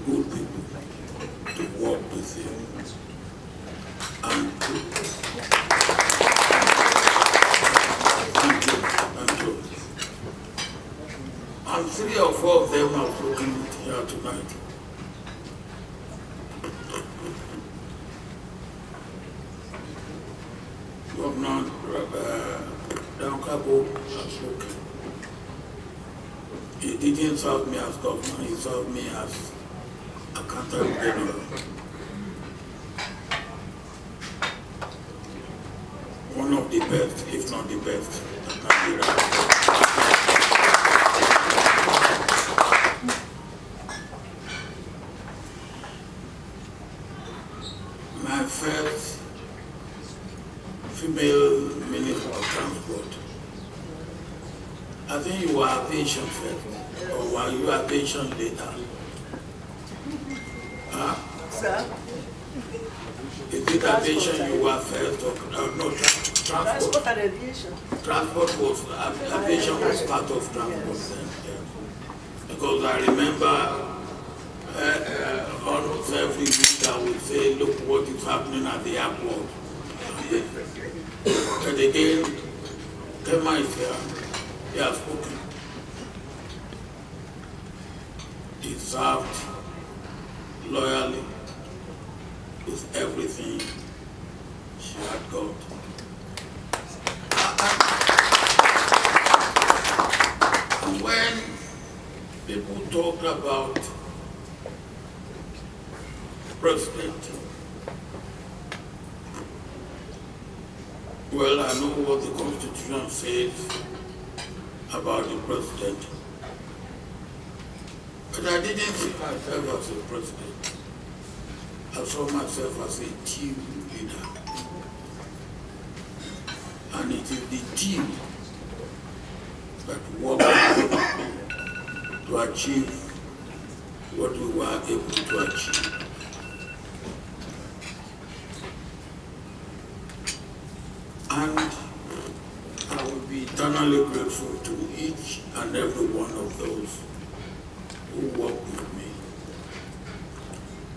good people to work with him and and 3 or 4 of them have spoken here tonight. Governor Dankabo has spoken. He didn't serve me as governor, he served me as accountant general. One of the best, if not the best, that Nigeria. My first female Minister of Transport. I think you were aviation first, or were you aviation later? Sir? Is it aviation you were first, or no, transport? Transport and aviation. Transport was, aviation was part of transport then, yeah. Because I remember almost every week I would say, look what is happening at the airport. And again, Kema is here, he has spoken. He served loyally with everything she had got. And when people talk about president, well, I know what the Constitution says about the president. But I didn't see myself as a president. I saw myself as a team leader. And it is the team that worked to achieve what we were able to achieve. And I will be eternally grateful to each and every one of those who worked with me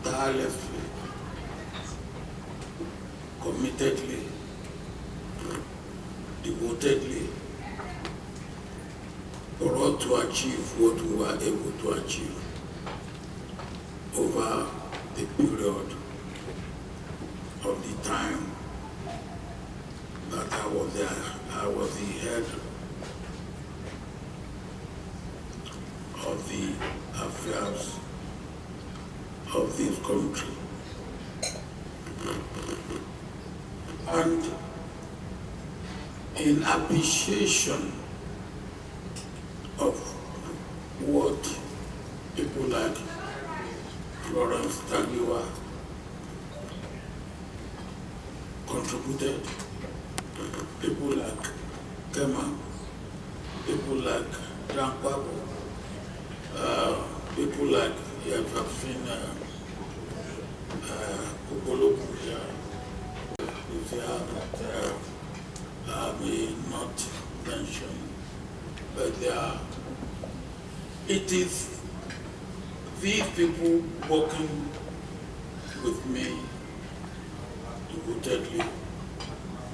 tirelessly, committedly, devotedly, for us to achieve what we were able to achieve over the period of the time that I was there. I was the head of the affairs of this country. And in appreciation of what people like Sen.Florence Ita Giwa contributed, people like Kema, people like Dankwago, people like, yes, I've seen Kokoloku here, I may not mention, but it is these people working with me devotedly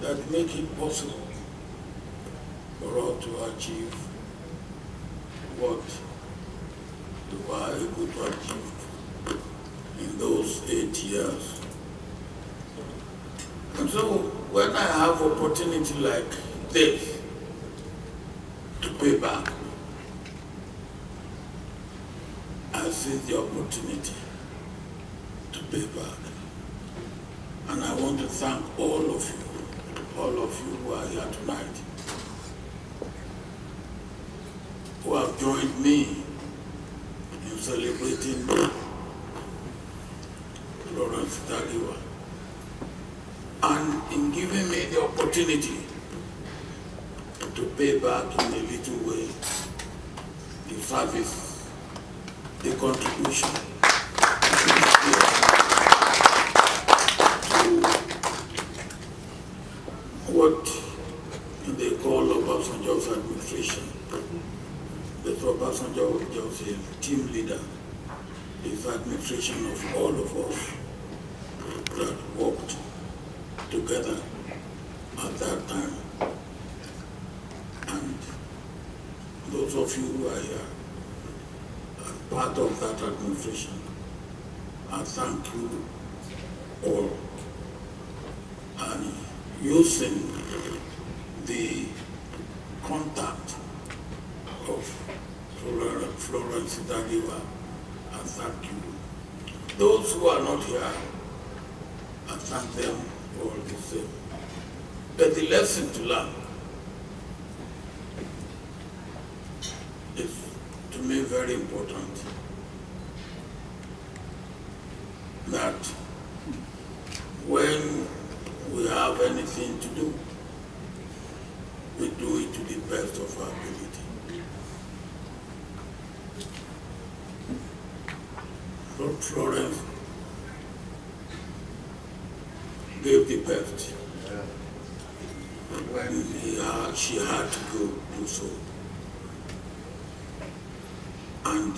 that make it possible for us to achieve what we were able to achieve in those 8 years. And so when I have opportunity like this to pay back, I seize the opportunity to pay back. And I want to thank all of you who are here tonight, who have joined me in celebrating Sen.Florence Ita Giwa, and in giving me the opportunity to pay back in a little way the service, the contribution what they call Obasanjo's administration. That Obasanjo was a team leader, his administration of all of us that worked together at that time. And those of you who are here as part of that administration, I thank you all. And using the contact of Sen.Florence Ita Giwa, I thank you. Those who are not here, I thank them all the same. But the lesson to learn is, to me, very important, that when we have anything to do, we do it to the best of our ability. Florence gave the best when she had to go do so. And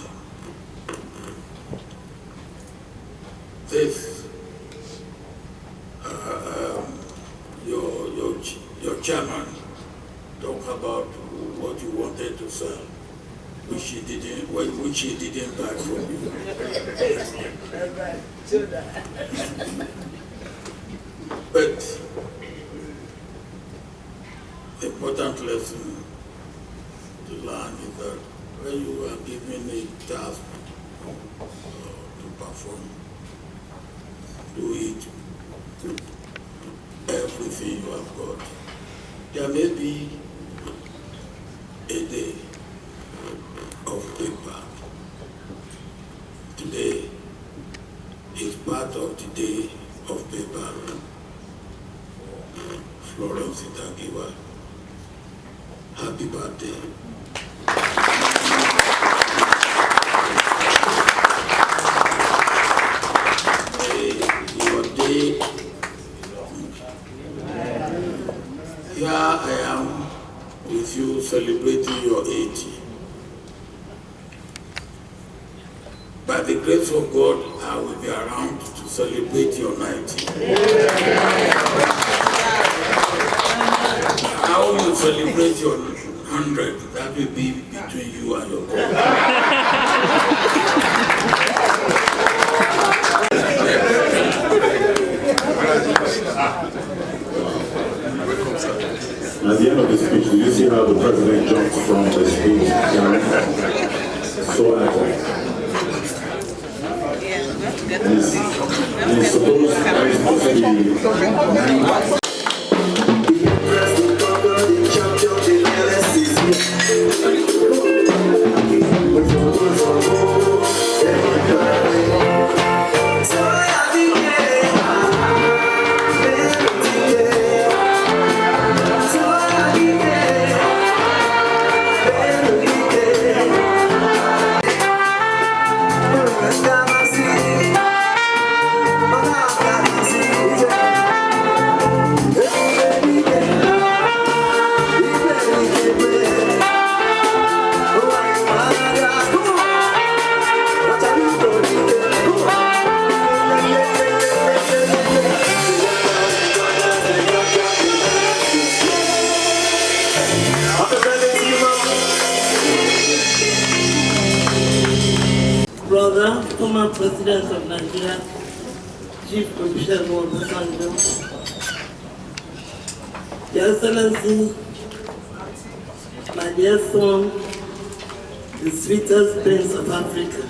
this, your chairman talked about what you wanted to sell, which he didn't buy from you. But the important lesson to learn is that when you are given a task to perform, do it everything you have got. There may be a day Your day, here I am with you celebrating your 80. By the grace of God, I will be around to celebrate your 90. How you celebrate your 100, that will be between you and your God. At the end of the speech, did you see how the president jumped from the speech? So active. He's supposed to be Brother, former President of Nigeria, Chief Olusegun Obasanjo, Your Excellency, my dear son, the sweetest prince of Africa,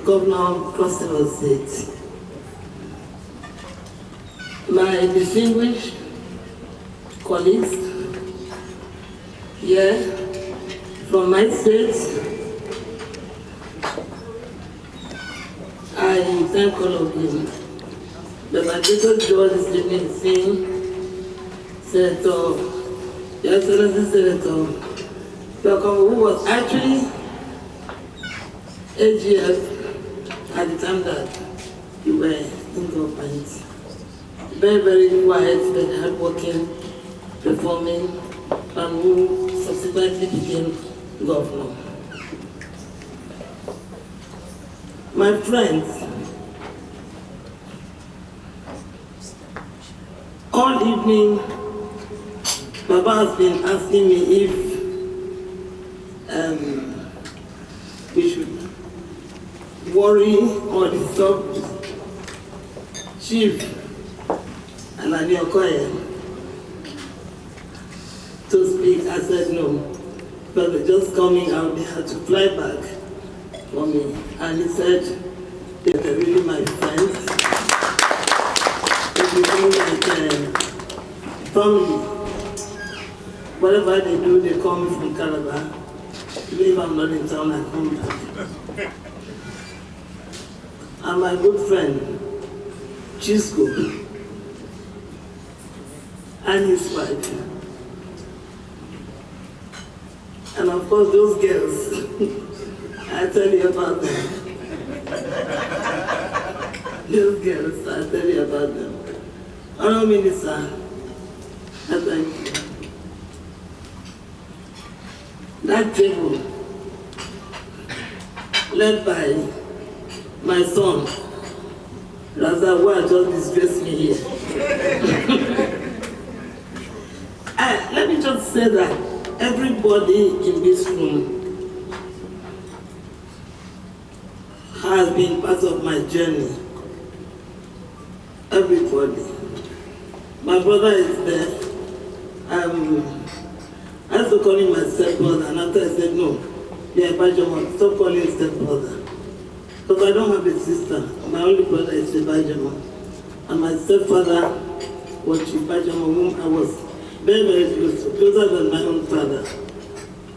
Governor of Cross River State, my distinguished colleagues here from my state, I thank all of you. But my greatest joy is to seeing Senator, Your Excellency Senator, who was actually AGF at the time that you were in government. Very, very quiet, very hardworking, performing, and who subsequently became governor. My friends, all evening, Baba has been asking me if we should worry or disturb Chief Alani Okoye to speak. I said no, but they're just coming out, they had to fly back for me. And he said, they're really my friends. They become like family. Whatever they do, they call me from Calabar. Even if I'm not in town, I come back. And my good friend, Chisco, and his wife. And of course, those girls, I tell you about them. Those girls, I tell you about them. Honourable Minister, I thank you. That table, led by my son, Raza, who just disgraced me here. Let me just say that everybody in this room has been part of my journey. Everybody. My brother is there. I used to call him my stepbrother, and after I said no, Bajama, stop calling him stepbrother. Because I don't have a sister. My only brother is Bajama. And my stepfather was Bajama, whom I was very, very close to, closer than my own father.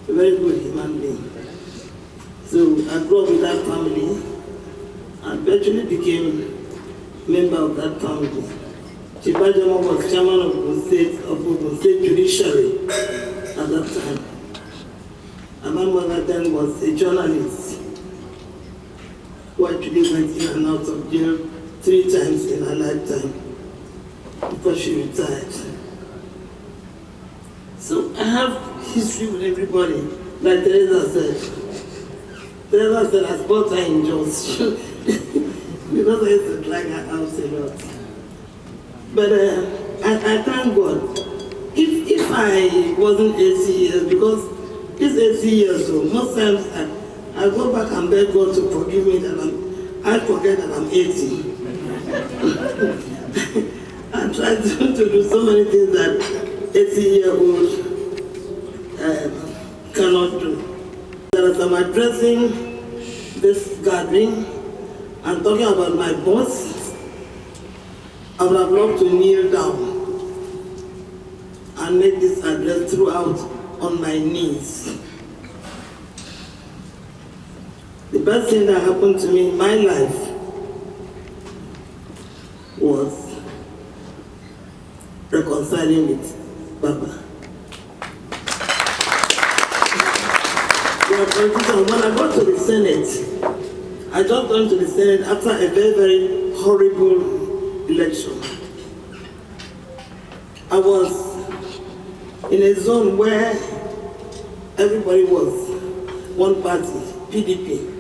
A very good human being. So I grew up with that family and eventually became a member of that family. Chibajama was chairman of Ogun State Judiciary at that time. And my mother then was a journalist who actually went in and out of jail 3 times in her lifetime before she retired. So I have history with everybody, like Teresa said. Teresa said I spent her in Jos because I used to like her house a lot. But I thank God. If I wasn't 80 years, because it's 80 years old, most times I go back and beg God to forgive me that I forget that I'm 80. I try to do so many things that 80-year-old cannot do. As I'm addressing this gathering and talking about my boss, I would have loved to kneel down and make this address throughout on my knees. The best thing that happened to me in my life was reconciling with Baba. When I got to the Senate, I just went to the Senate after a very, very horrible election. I was in a zone where everybody was one party, PDP.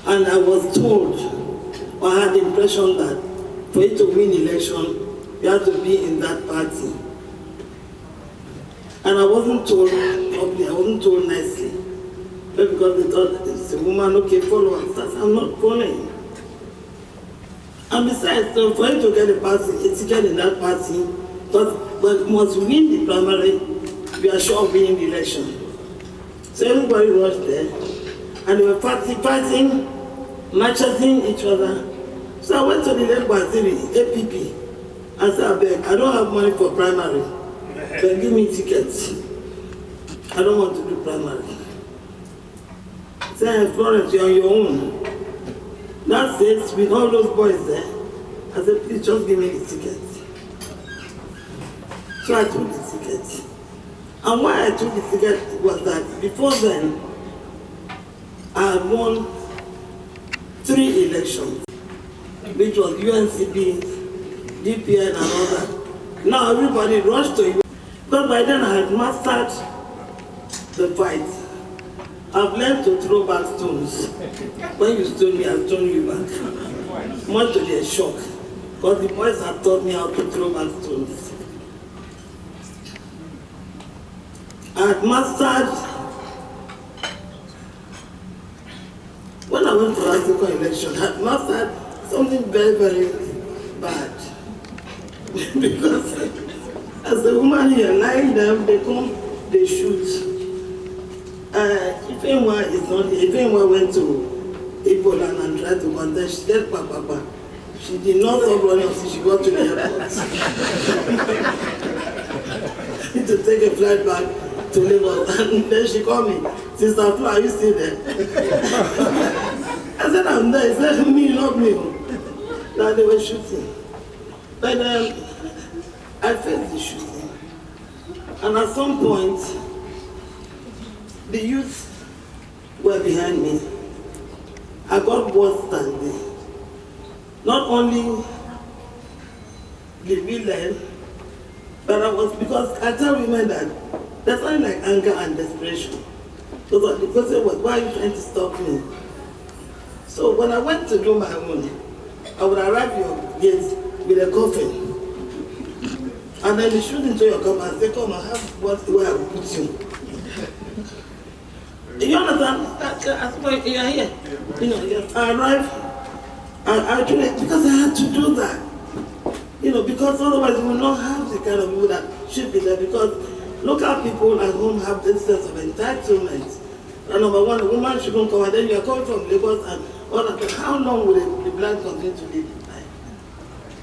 And I was told, or I had the impression that for you to win election, you have to be in that party. And I wasn't told properly, I wasn't told nicely. But because they thought it's a woman, okay, follow us. I'm not following. And besides, so for you to get a party, a ticket in that party, but must win the primary, we are sure of winning the election. So everybody rushed there, and they were fighting, matching each other. So I went to the late Waziri, APP, and said, I don't have money for primary, but give me tickets. I don't want to do primary. Sen.Florence, you're on your own. That's it, with all those boys there. I said, please just give me the tickets. So I took the ticket. And why I took the ticket was that before then, I had won 3 elections, which was UNCP, DPN, and all that. Now everybody rushed to it. But by then I had mastered the fight. I've learned to throw back stones. When you stone me, I'll stone you back. Much to their shock, because the boys have taught me how to throw back stones. I had mastered, when I went for the African election, I had mastered something very, very bad. Because as a woman here, lying down, they come, they shoot. If anyone is not here, if anyone went to Ebola and tried to contest, she said, Papa, she did not stop running until she got to the airport. To take a flight back to Lagos. And then she called me, Sister Flo, are you still there? I said, I'm there. He said, me, not me. Now they were shooting. But I faced the shooting. And at some point, the youth were behind me. I got worse standing. Not only did we learn, but I was, because I tell women that there's something like anger and desperation. So the person was, why are you trying to stop me? So when I went to do my own, I would arrive at your gates with a coffin. And then they shoot into your cup and say, come and have where I will put you. You understand? That's why you're here. You know, yes, I arrived, I actually, because I had to do that. You know, because otherwise we will not have the kind of people that should be there, because local people at home have this sense of entitlement. And number one, a woman shouldn't come, and then you are coming from Lagos and all that. How long will the blind continue to live in life?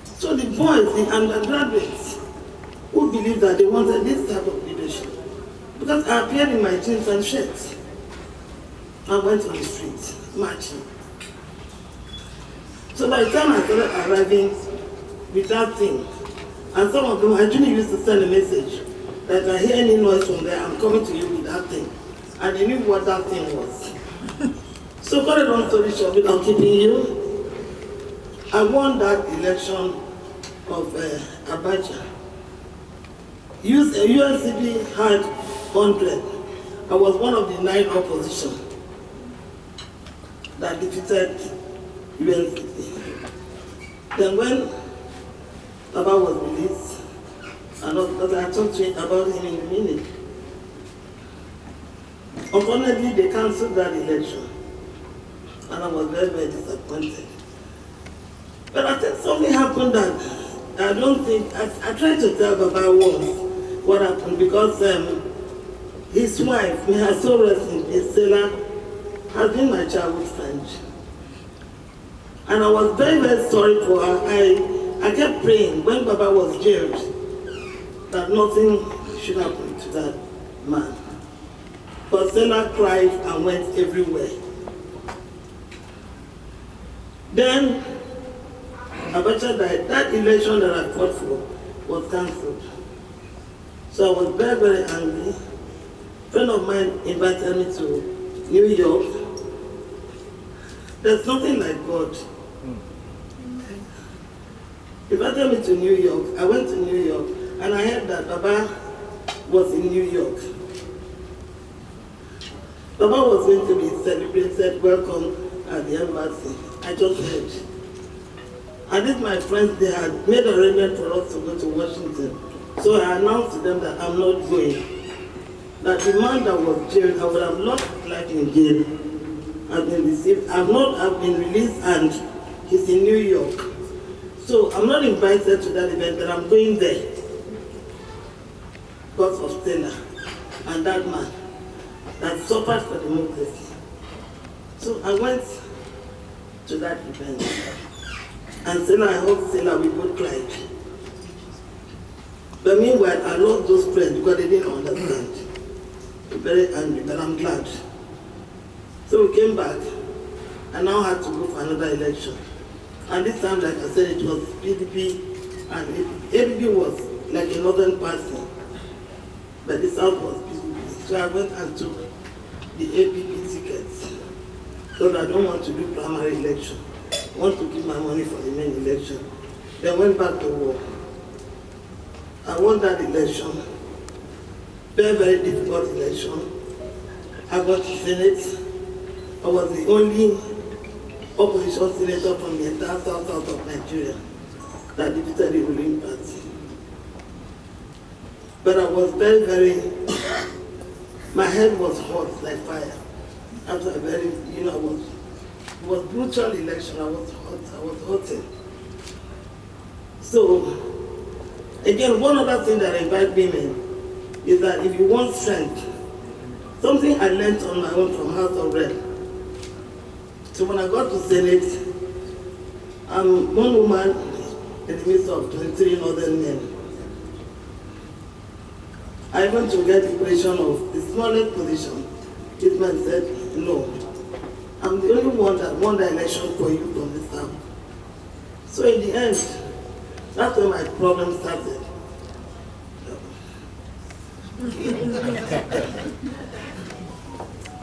So the boys, the undergraduates, who believe that they wanted this type of leadership, because I appeared in my jeans and shirts. I went on the streets, marching. So by the time I started arriving with that thing, and some of them actually used to send a message that I hear any noise from there, I'm coming to you with that thing. And they knew what that thing was. So, got a long story short, without keeping you, I won that election of Abacha. UNCP had 100. I was one of the 9 opposition that defeated UNCP. Then when Baba was released, and I talked to him about him in a minute. Unfortunately, they cancelled that election, and I was very, very disappointed. But I think something happened that I don't think, I tried to tell Baba once what happened, because his wife, may her soul rest in peace, Stella, has been my childhood friend. And I was very, very sorry for her. I kept praying when Baba was jailed that nothing should happen to that man. But Stella cried and went everywhere. Then Abacha died. That election that I fought for was cancelled. So I was very, very angry. A friend of mine invited me to New York. There's nothing like God. He invited me to New York. I went to New York, and I heard that Baba was in New York. Baba was going to be celebrated, welcome at the embassy. I just heard. And these my friends, they had made arrangement for us to go to Washington. So I announced to them that I'm not going. That the man that was jailed, I would have lost life in jail. I've been received. I've been released, and he's in New York. So I'm not invited to that event, but I'm going there because of Stella and that man that suffered for democracy. So I went to that event, and Stella, I hope Stella, we both cried. But meanwhile, I lost those friends because they didn't understand. I'm very angry, but I'm glad. So we came back, and now had to go for another election. And this time, like I said, it was PDP, and APP was like a northern party, but the south was PDP. So I went and took the APP tickets, because I don't want to do primary election. I want to keep my money for the main election. Then went back to war. I won that election. Very, very difficult election. I got the Senate. I was the only opposition senator from the entire south of Nigeria that defeated the ruling party. But I was very, very, my head was hot like fire. After a very, it was brutal election. I was hot. So, again, one other thing that I invite women is that if you want strength, something I learned on my own from House of Red. So when I got to Senate, I'm one woman in the midst of 23 northern men. I went to get the position of the smallest position. This man said, no, I'm the only one that won the election for you from the south. So in the end, that's when my problem started.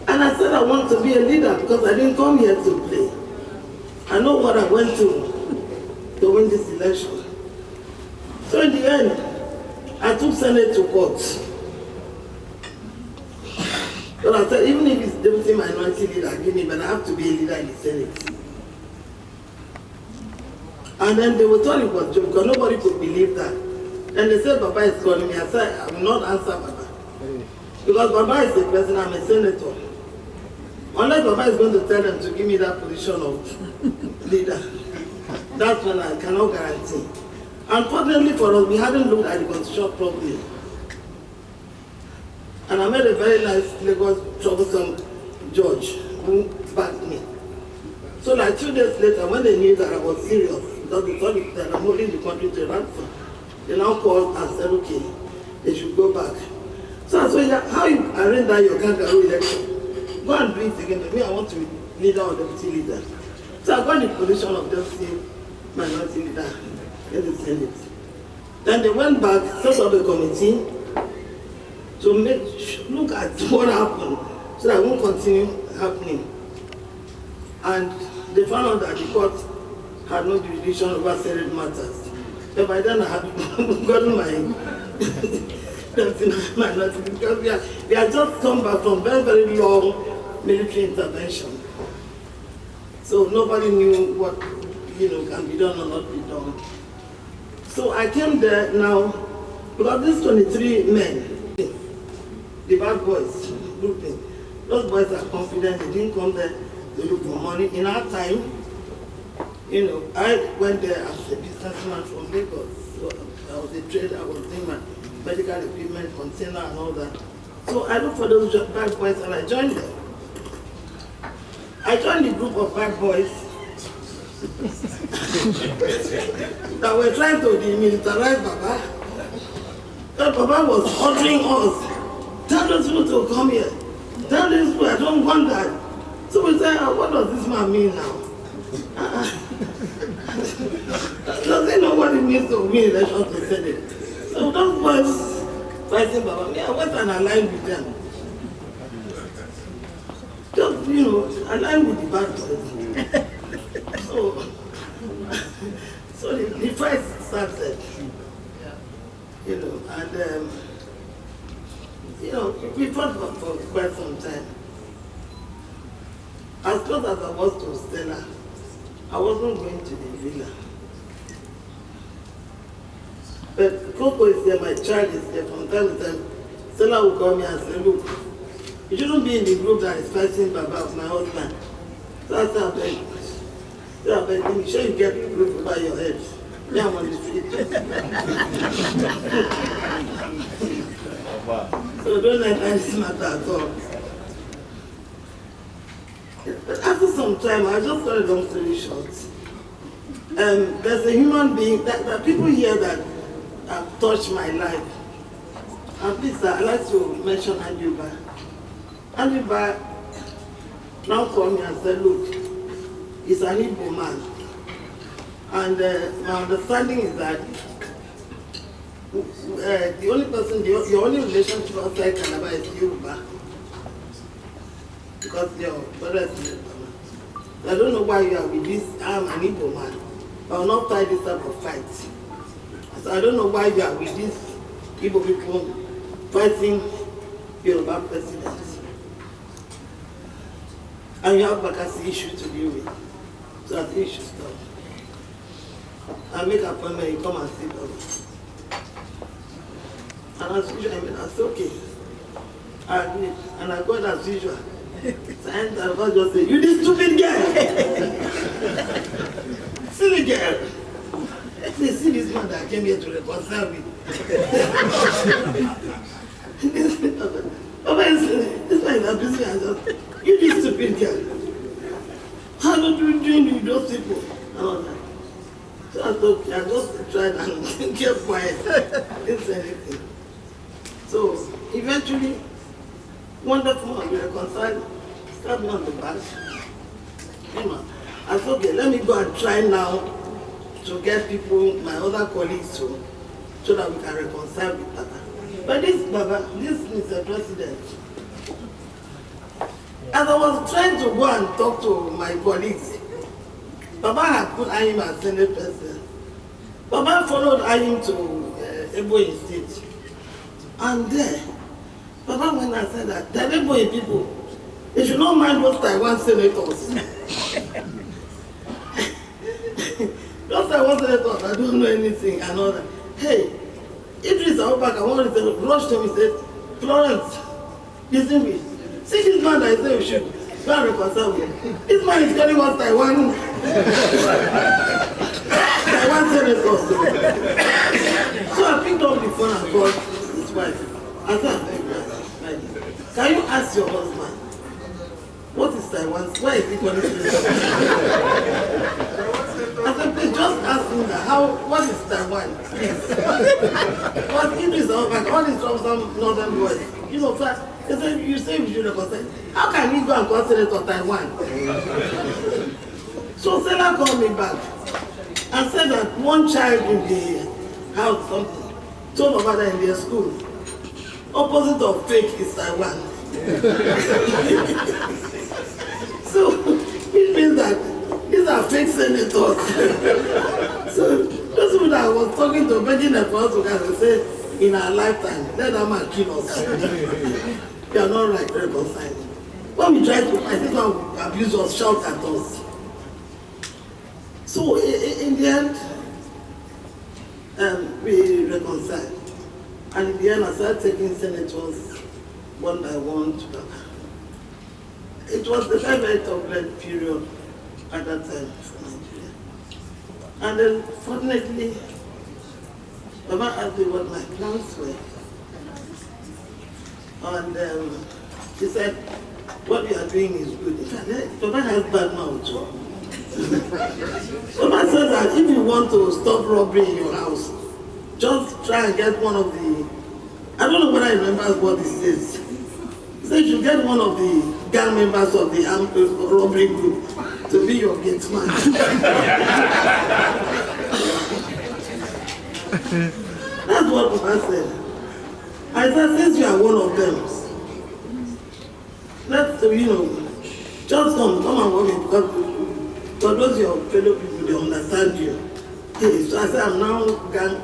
And I said I want to be a leader because I didn't come here to play. I know what I went to win this election. So in the end, I took Senate to court. But I said, even if it's deputy minority leader, give me, but I have to be a leader in the Senate. And then they were told it was joke because nobody could believe that. And they said, Baba is calling me. I said, I will not answer Baba. Because Baba is the president, I'm a senator. Unless Baba is going to tell them to give me that position of leader, that's when I cannot guarantee. Unfortunately for us, we hadn't looked at the constitution properly. And I met a very nice Lagos troublesome judge who backed me. So like 2 days later, when they knew that I was serious, because they thought that I'm holding the country to ransom, they now called and said, okay, they should go back. So I said, how you arrange that your kangaroo election? Go and do it again. But me, I want to be leader or deputy leader. So I got the position of deputy minority leader in the Senate. Then they went back, set up a committee, to look at what happened so that it won't continue happening. And they found out that the court had no jurisdiction over Senate matters. But by then I had gotten my notice because we had just come back from very, very long military intervention. So nobody knew what can be done or not be done. So I came there now because these 23 men, the bad boys grouping, those boys are confident. They didn't come there to look for money. In our time, I went there as a businessman from Lagos. So I was a trader, I was doing my medical equipment, container and all that. So I looked for those bad boys and I joined them. I joined the group of bad boys that were trying to demilitarize Baba. That Baba was ordering us, tell those people to come here. Tell these people I don't want that. So we said, what does this man mean now? Does he know what it means to win elections to Senate? So those boys fighting Baba, I went and aligned with them. Just, aligned with the bad boys. So the fight started. And we fought for quite some time. As close as I was to Stella, I wasn't going to the villa. But Coco is there, my child is there. From time to time, Stella will call me and say, look, you shouldn't be in the group that is fighting Baba, my husband. So I said, I beg, make sure you get the group over your head. Yeah, I'm on the street. So don't let this matter at all. But after some time, I just got a long story short. There's a human being, that people here that have touched my life. And please, I'd like to mention Anjuba. Anjuba now called me and said, look, he's an Igbo man. And my understanding is that the only person, your only relationship outside Calabar is Yoruba. Because your brother is Yoruba. I don't know why you are with this, I'm an Igbo man. I will not fight this type of fight. So I don't know why you are with these Igbo people fighting Yoruba president. And you have Bakassi issue to deal with. So I think you should stop. I make an appointment, you come and see them. And as usual, I said, okay. I agreed. And I got as usual. So I just say, you this stupid girl! Silly girl! They see this man that came here to reconcile with. This man is abusing and just, you this stupid girl! How do you do with those people? And all that. So I thought, I just tried and kept quiet. Didn't say anything. So eventually, wonderful, we reconciled, stabbed me on the back. I said, okay, let me go and try now to get people, my other colleagues too, so that we can reconcile with Baba. But this Baba, this Mr. President, as I was trying to go and talk to my colleagues, Baba had put Ayim as Senate President. Baba followed Ayim to Ebonyi State. And there, Baba went and said that the Ebonyi people, they should not mind those Taiwan senators. Those Taiwan senators, I don't know anything and all that. Hey, Idris Abubakar, I want to rush to him and said, Florence, listen to me. See this man that I say we should go and reconcile with. This man is calling us Taiwan senators. So I picked up the phone and called his wife. I said, can you ask your husband, what is Taiwan? Why is he calling us? I said, please just ask him that. What is Taiwan? What English all this from some northern boys. They said, you say we should reconcile. How can he go and call Senator Taiwan? So Senator called me back and said that one child in the house, something, told about that in their school, opposite of fake is Taiwan. So, it means that these are fake senators. So, those people that I was talking to, begging them for us to come and say, in our lifetime, let that man kill us. We are not right, reconciled. When we try to, I think when abuse us, shout at us. So, in the end, we reconciled. And in the end, I started taking senators one by one to Baba. It was the very turbulent period at that time for Nigeria. And then, fortunately, Baba asked me what my plans were. And he said, what you are doing is good. In fact, Baba has bad mouth too. Baba said that if you want to stop robbery in your house, just try and get one of the, I don't know whether I remember what this is. He said you should get one of the gang members of the robbery group to be your gate man. That's what Papa said. I said, since you are one of them, let's, just come and work with, because those your fellow people, they understand you. Hey, so I said, I'm now gang of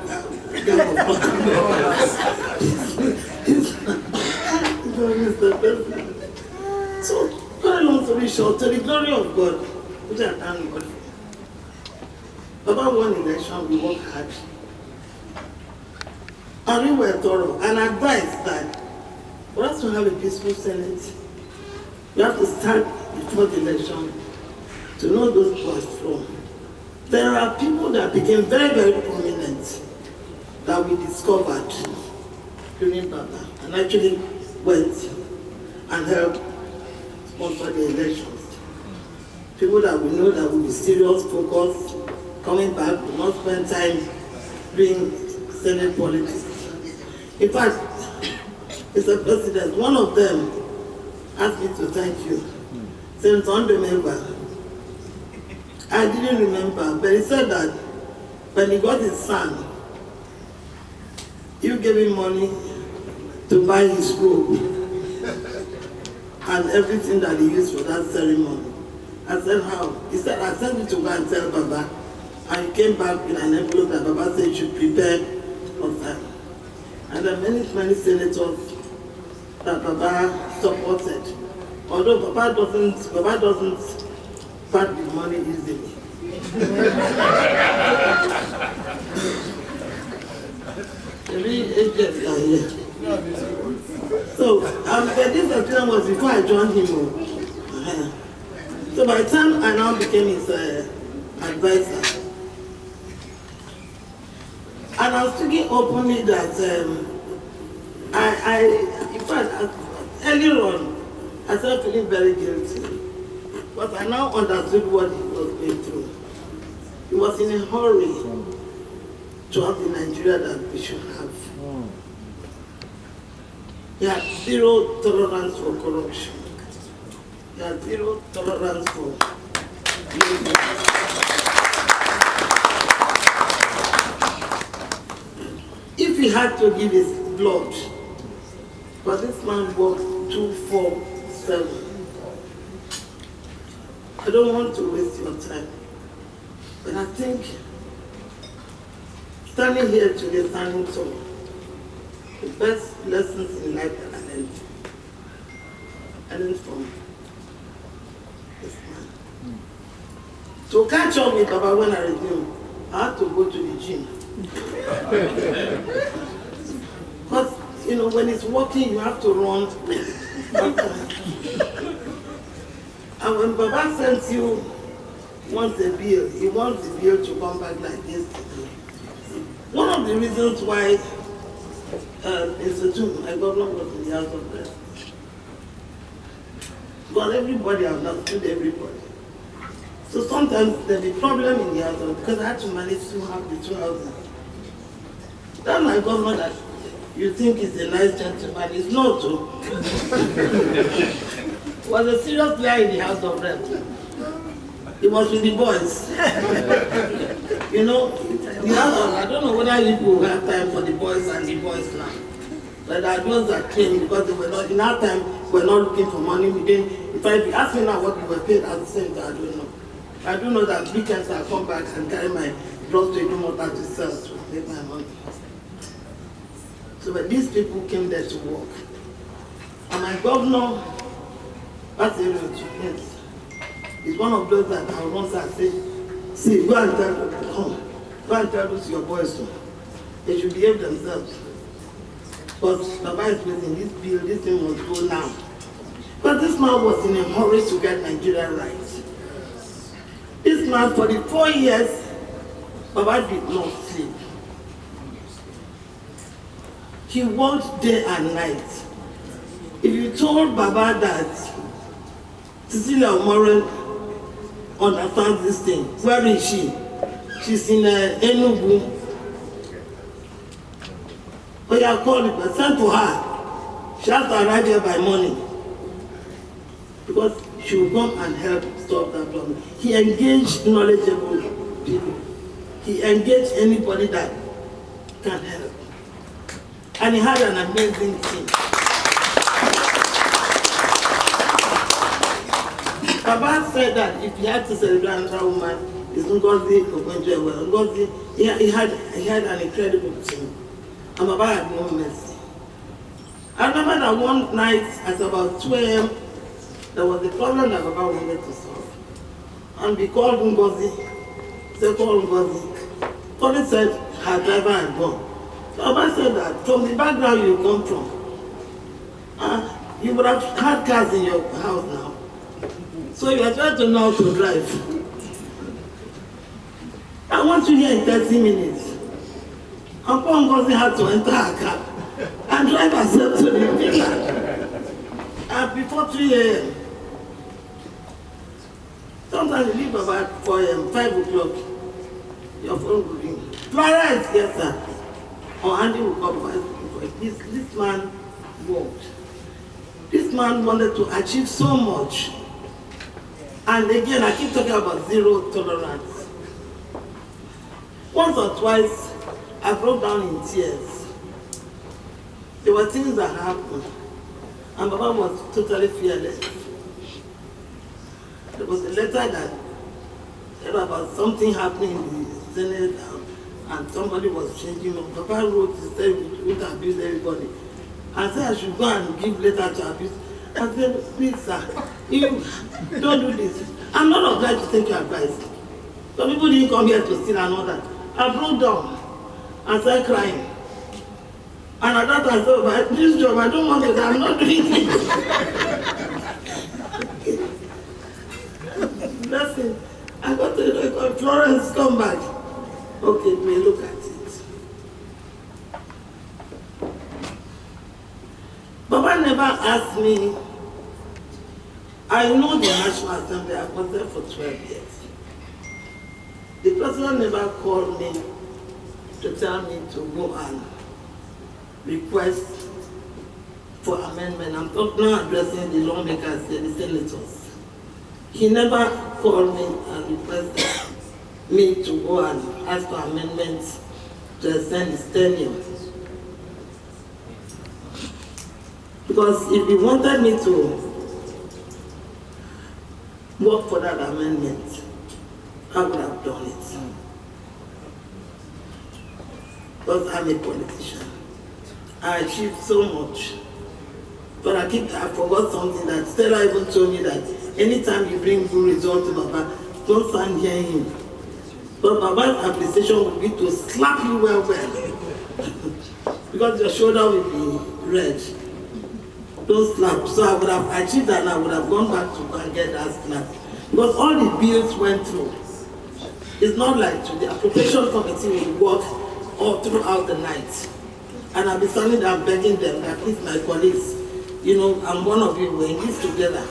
So, very long story short, to the glory of God, which I thank God for. Baba won election, we worked hard. And we were thorough and advised that for us to have a peaceful Senate, you have to start before the election to know those boys from. There are people that became very, very prominent that we discovered during Baba and actually went and helped sponsor the elections. People that we know that will be serious, focused, coming back, will not spend time doing Senate politics. In fact, Mr. President, one of them asked me to thank you. Since I don't remember. I didn't remember, but he said that when he got his son, you gave him money to buy his robe and everything that he used for that ceremony. I said, how? He said, I sent you to go and tell Baba. And he came back with an envelope that Baba said you should prepare for that. And there are many, many senators that Baba supported. Although Baba doesn't part the money easily. So, this experience was before I joined him. So by the time I now became his advisor, and I was speaking openly that in fact, earlier on, I started feeling very guilty. But I now understood what he was going through. He was in a hurry to have the Nigeria that we should have. He had zero tolerance for corruption. He had zero tolerance for evil. If he had to give his blood, but this man worked 2-4-7. I don't want to waste your time, but I think standing here today, standing tall, the best lessons in life that I learned from this man. To catch up with Baba when I resumed, I had to go to the gym. But, when it's working, you have to run. And when Baba sends you once a bill, he wants the bill to come back like this. One of the reasons why my governor was in the House of Reps. But everybody understood everybody. So sometimes there'll be problem in the House of, because I had to manage to have the two houses. That's my governor that you think is a nice gentleman. He's not too. Was a serious player in the House of Reps. He was with the boys. The House of, I don't know whether you people have time for the boys and the boys now. But there are those that came because they were not, in our time, we were not looking for money. We didn't, if you ask me now what we were paid at the same time, I don't know. I do know that weekends I come back and carry my drugs to Idumota to sell to make my money. So but these people came there to work. And my governor, that's yes, is one of those that I once I say, see, go and tell them, come, go and tell those your boys so. They should behave themselves. But Baba is waiting, this bill, this thing must go now. But this man was in a hurry to get Nigeria right. This man, for the 4 years, Baba did not sleep. He worked day and night. If you told Baba that Cecilia Omoren understands this thing, where is she? She's in Enugu. Oh yeah, call it, but send to her. She has to arrive here by morning. Because she will come and help solve that problem. He engaged knowledgeable people. He engaged anybody that can help. And he had an amazing team. Baba said that if he had to celebrate another woman, it's Ngozi Okonjo-Iweala. Ngozi, he had an incredible team. And Baba had no mercy. I remember that one night at about 2 a.m., there was a problem that Baba wanted to solve. And we called Ngozi. They called Ngozi. Ngozi said her driver had gone. So Baba said that from the background you come from, you would have had cars in your house now. So you are trying to know how to drive. I want you here in 30 minutes. And poor Ngozi had to enter her car and drive herself to the villa. And before 3 a.m. Sometimes you leave about 4 a.m., 5 o'clock, your phone will ring. Florence, yes sir. Or Andy will come by. This man worked. This man wanted to achieve so much. And again, I keep talking about zero tolerance. Once or twice, I broke down in tears. There were things that happened. And Baba was totally fearless. There was a letter that said about something happening in the Senate and somebody was changing. Baba wrote, he said we would abuse everybody. I said I should go and give letter to abuse. I said, please sir, you don't do this. I'm not obliged to take your advice. Some people didn't come here to steal and all that. I broke down and started crying. And at that time I said, this job, I don't want it, I'm not doing it. That's it. I got to the Florence, come back. Okay, we look at it. Baba never asked me. I know the National Assembly, I was there for 12 years. The president never called me to tell me to go and request for amendment. I'm now addressing the lawmakers, the senators. He never called me and requested me to go and ask for amendments to extend his tenure. Because if he wanted me to work for that amendment, I would have done it. Because I'm a politician. I achieved so much. But I forgot something that Stella even told me that anytime you bring good results to Baba, don't stand hearing him. But Baba's appreciation would be to slap you well. Because your shoulder will be red. Don't slap. So I would have achieved that and I would have gone back to go and get that slap. Because all the bills went through. It's not like today. The appropriation committee will work all throughout the night. And I'll be standing there begging them that please, my colleagues, you know, I'm one of you, we're in this together.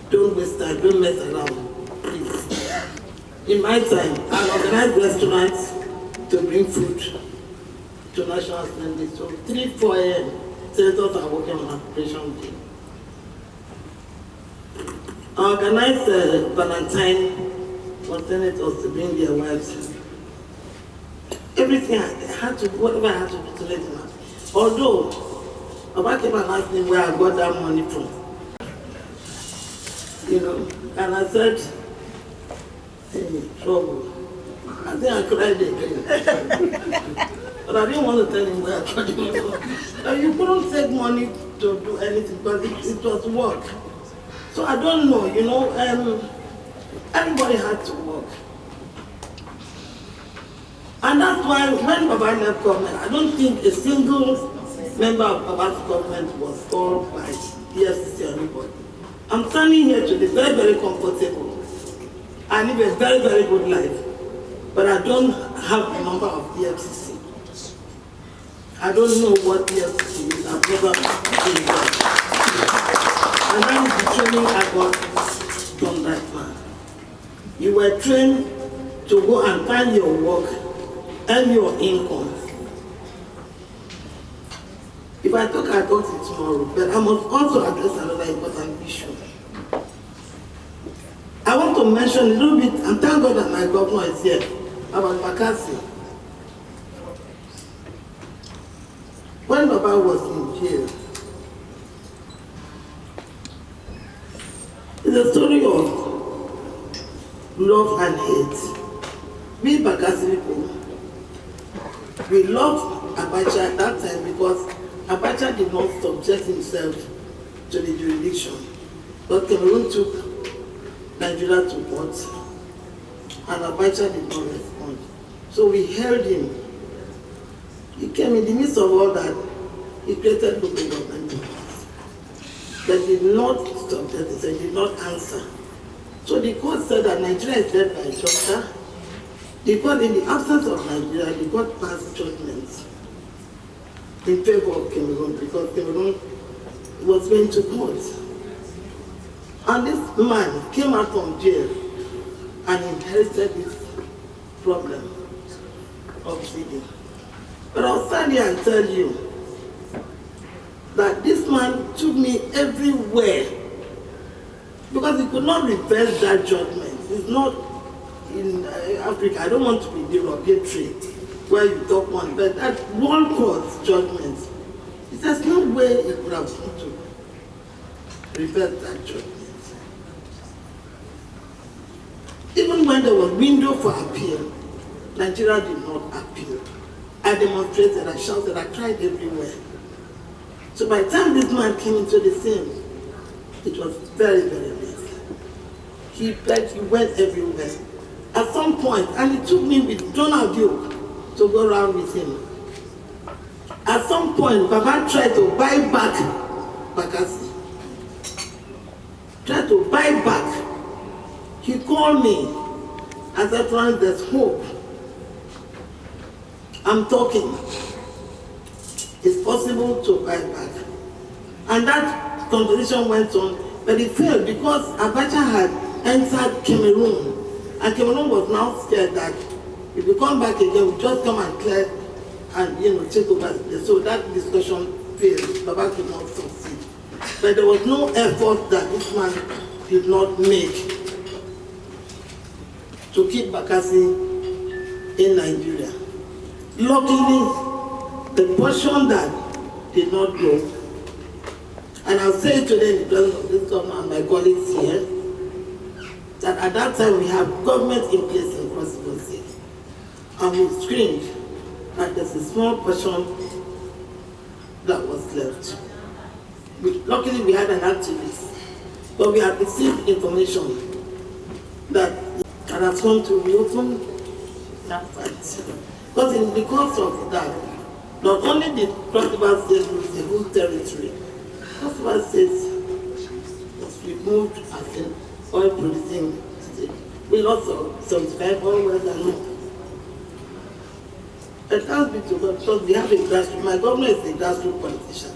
Don't waste time, don't mess around, please. In my time, I organized restaurants to bring food to National Assembly. So 3-4 a.m., senators are working on appropriation day. I organized Valentine for senators to bring their wives. Everything I had to, whatever I had to do to let them out. Although Baba came and asked me where I got that money from. You know, and I said, hey, trouble. I think I cried again. But I didn't want to tell him where I got the money from. You couldn't take money to do anything because it was work. So I don't know, you know, everybody had to work. And that's why when Baba left government, I don't think a single member of Baba's government was called by EFCC or anybody. I'm standing here today very, very comfortable. I live a very, very good life. But I don't have the number of EFCC. I don't know what EFCC is. I've never been there. And that is the training I got from that man. You were trained to go and find your work and your income. If I talk about it tomorrow, but I must also address another important issue. I want to mention a little bit, and thank God that my governor is here, about Bakassi. When Baba was in jail, it's a story of love and hate. We Bakassi people, we loved Abacha at that time because Abacha did not subject himself to the jurisdiction. But Cameroon took Nigeria to court, and Abacha did not respond. So we held him. He came in the midst of all that. He created local government that did not subject himself, did not answer. So the court said that Nigeria is led by a junta. The court, in the absence of Nigeria, the court passed judgments in favor of Cameroon because Cameroon was going to court. And this man came out from jail and inherited this problem of feeding. But I'll stand here and tell you that this man took me everywhere because he could not reverse that judgment. It's not in Africa. I don't want to be derogatory where you talk one, but that one court's judgment, there's no way he could have come to reverse that judgment. Even when there was window for appeal, Nigeria did not appeal. I demonstrated, I shouted, I cried everywhere. So by the time this man came into the scene, it was very, very late. He begged, he went everywhere. At some point, and he took me with Donald Duke to go around with him. At some point, Baba tried to buy back Bakassi. Tried to buy back. He called me and said, "Florence, there's hope. I'm talking. It's possible to buy back." And that conversation went on, but it failed because Abacha had entered Cameroon. And Cameroon was now scared that if we come back again, we just come and clear and take over. So that discussion failed. Baba could not succeed. But there was no effort that this man did not make to keep Bakassi in Nigeria. Luckily, the portion that did not grow, and I'll say today in the presence of this governor and my colleagues here, that at that time we have government in place in Cross River State. And we screened that there's a small portion that was left. Luckily we had an activist, but we have received information that has come to reopen that fight. Because in the course of that, not only did Cross River State lose the whole territory, Cross River State was removed as an oil producing state. We lost 75 oil wells and more. But thanks be to God, because we have a grassroots, my governor is a grassroots politician.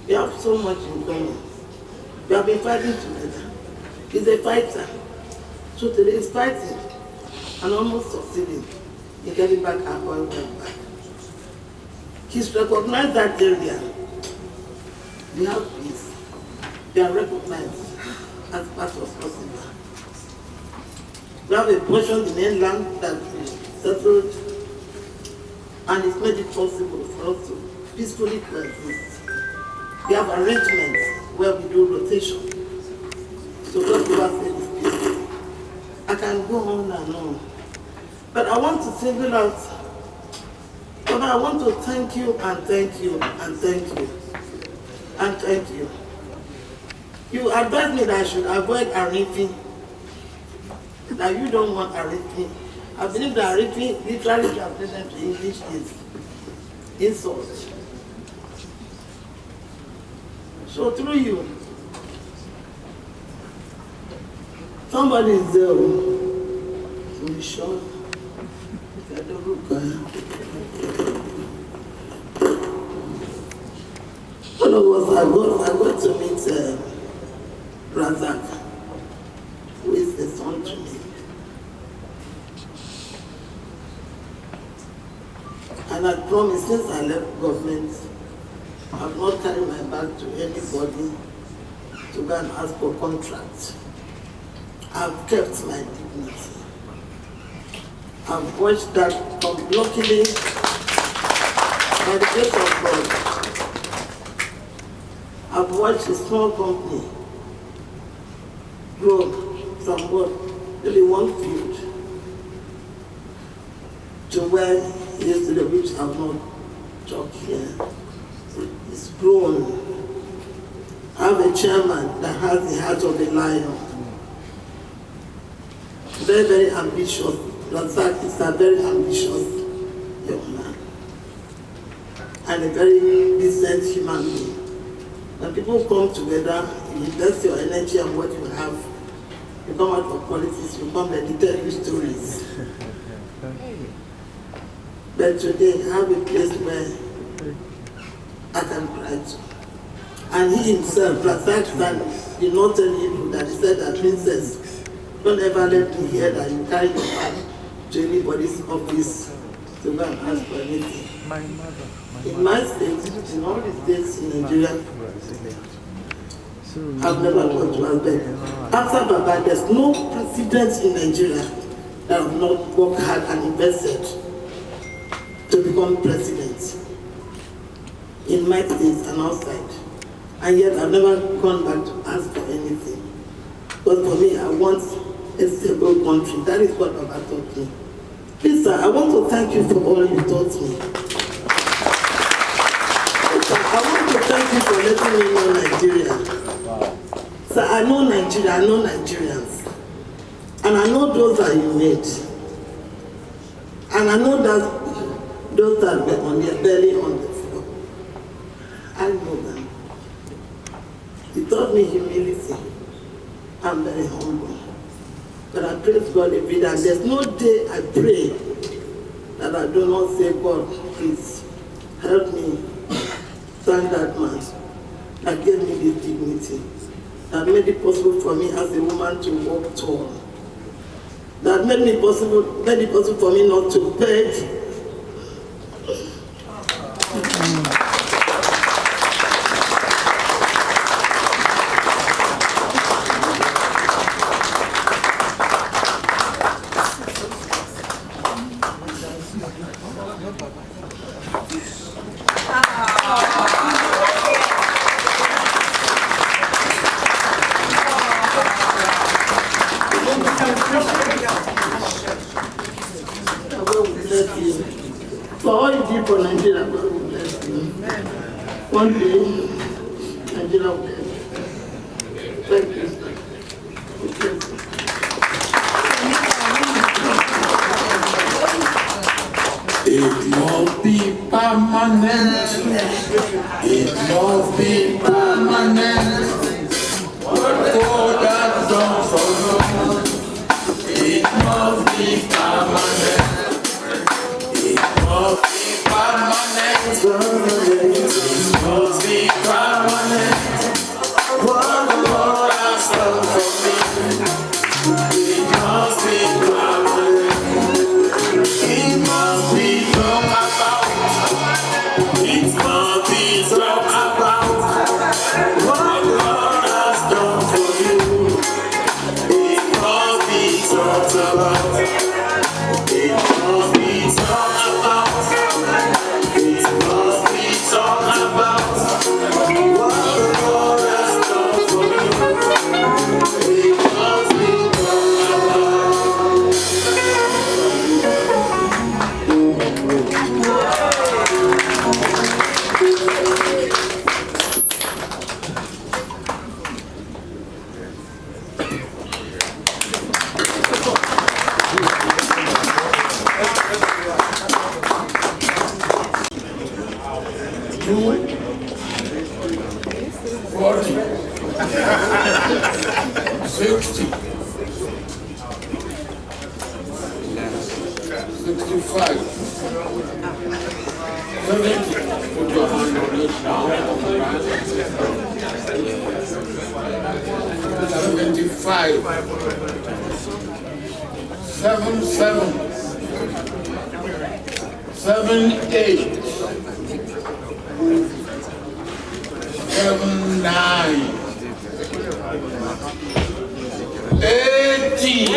We have so much in common. We have been fighting together. He's a fighter. So today he's fighting and almost succeeding in getting back our oil well back. He's recognized that area. We have peace. They are recognized as part of Cross River. We have a portion in the inland that we settled, and it's made it possible for us to peacefully coexist. We have arrangements where we do rotation. So just oversee this place. I can go on and on. But I want to single out, but I want to thank you and thank you and thank you and thank you. You advised me that I should avoid arranging, that you don't want arranging. I believe that arranging literally translated to English is insult. So through you, somebody is there. To be sure. I don't look. One of us, I got to meet Razak, who is the son to me. And I promised, since I left government, I have not carried my bag to anybody to go and ask for contracts. I've kept my dignity. I've watched that luckily, by the grace of God, I've watched a small company grow from what really one field to where yesterday, which I've not talked here. It's grown. I have a chairman that has the heart of a lion. Very, very ambitious. Razak is a very ambitious young man. And a very decent human being. When people come together, you invest your energy and what you have, you come out of politics, you come and tell you stories. But today, I have a place where I can cry to. And he himself, Razak, did not tell you that he said that, Princess, don't ever let me hear that you carry your back to anybody's office to go and ask for anything. In my state, in all the states in Nigeria, I've never got to ask them. After Baba, there's no president in Nigeria that have not worked hard and invested to become president in my state and outside. And yet I've never gone back to ask for anything. But for me, I want a stable country. That is what Baba taught me. Please, sir, I want to thank you for all you taught me. Sir, I want to thank you for letting me know Nigeria. Sir, I know Nigeria, I know Nigerians. And I know those that you made. And I know that those that were on their belly on the floor. I know them. He taught me humility. I'm very humble. But I praise God every day. And there's no day I pray that I do not say, God, please help me thank that man that gave me this dignity, that made it possible for me as a woman to walk tall, that made it possible for me not to beg. For all you did for Nigeria, God will bless you. One day, Nigeria will bless you. Thank you. It must be permanent. It must be permanent. What God has done for us, it must be permanent. It must be permanent. It must be permanent. What God has done for me, it must be permanent. It must be talked about. It must be talked about. What God has done for you, it must be talked about. It must be talked about. It must be talked about. What 60. 65. 70. Put your hand on it now. 75. 77. 78. 79. 80.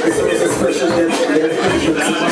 This is a special dedication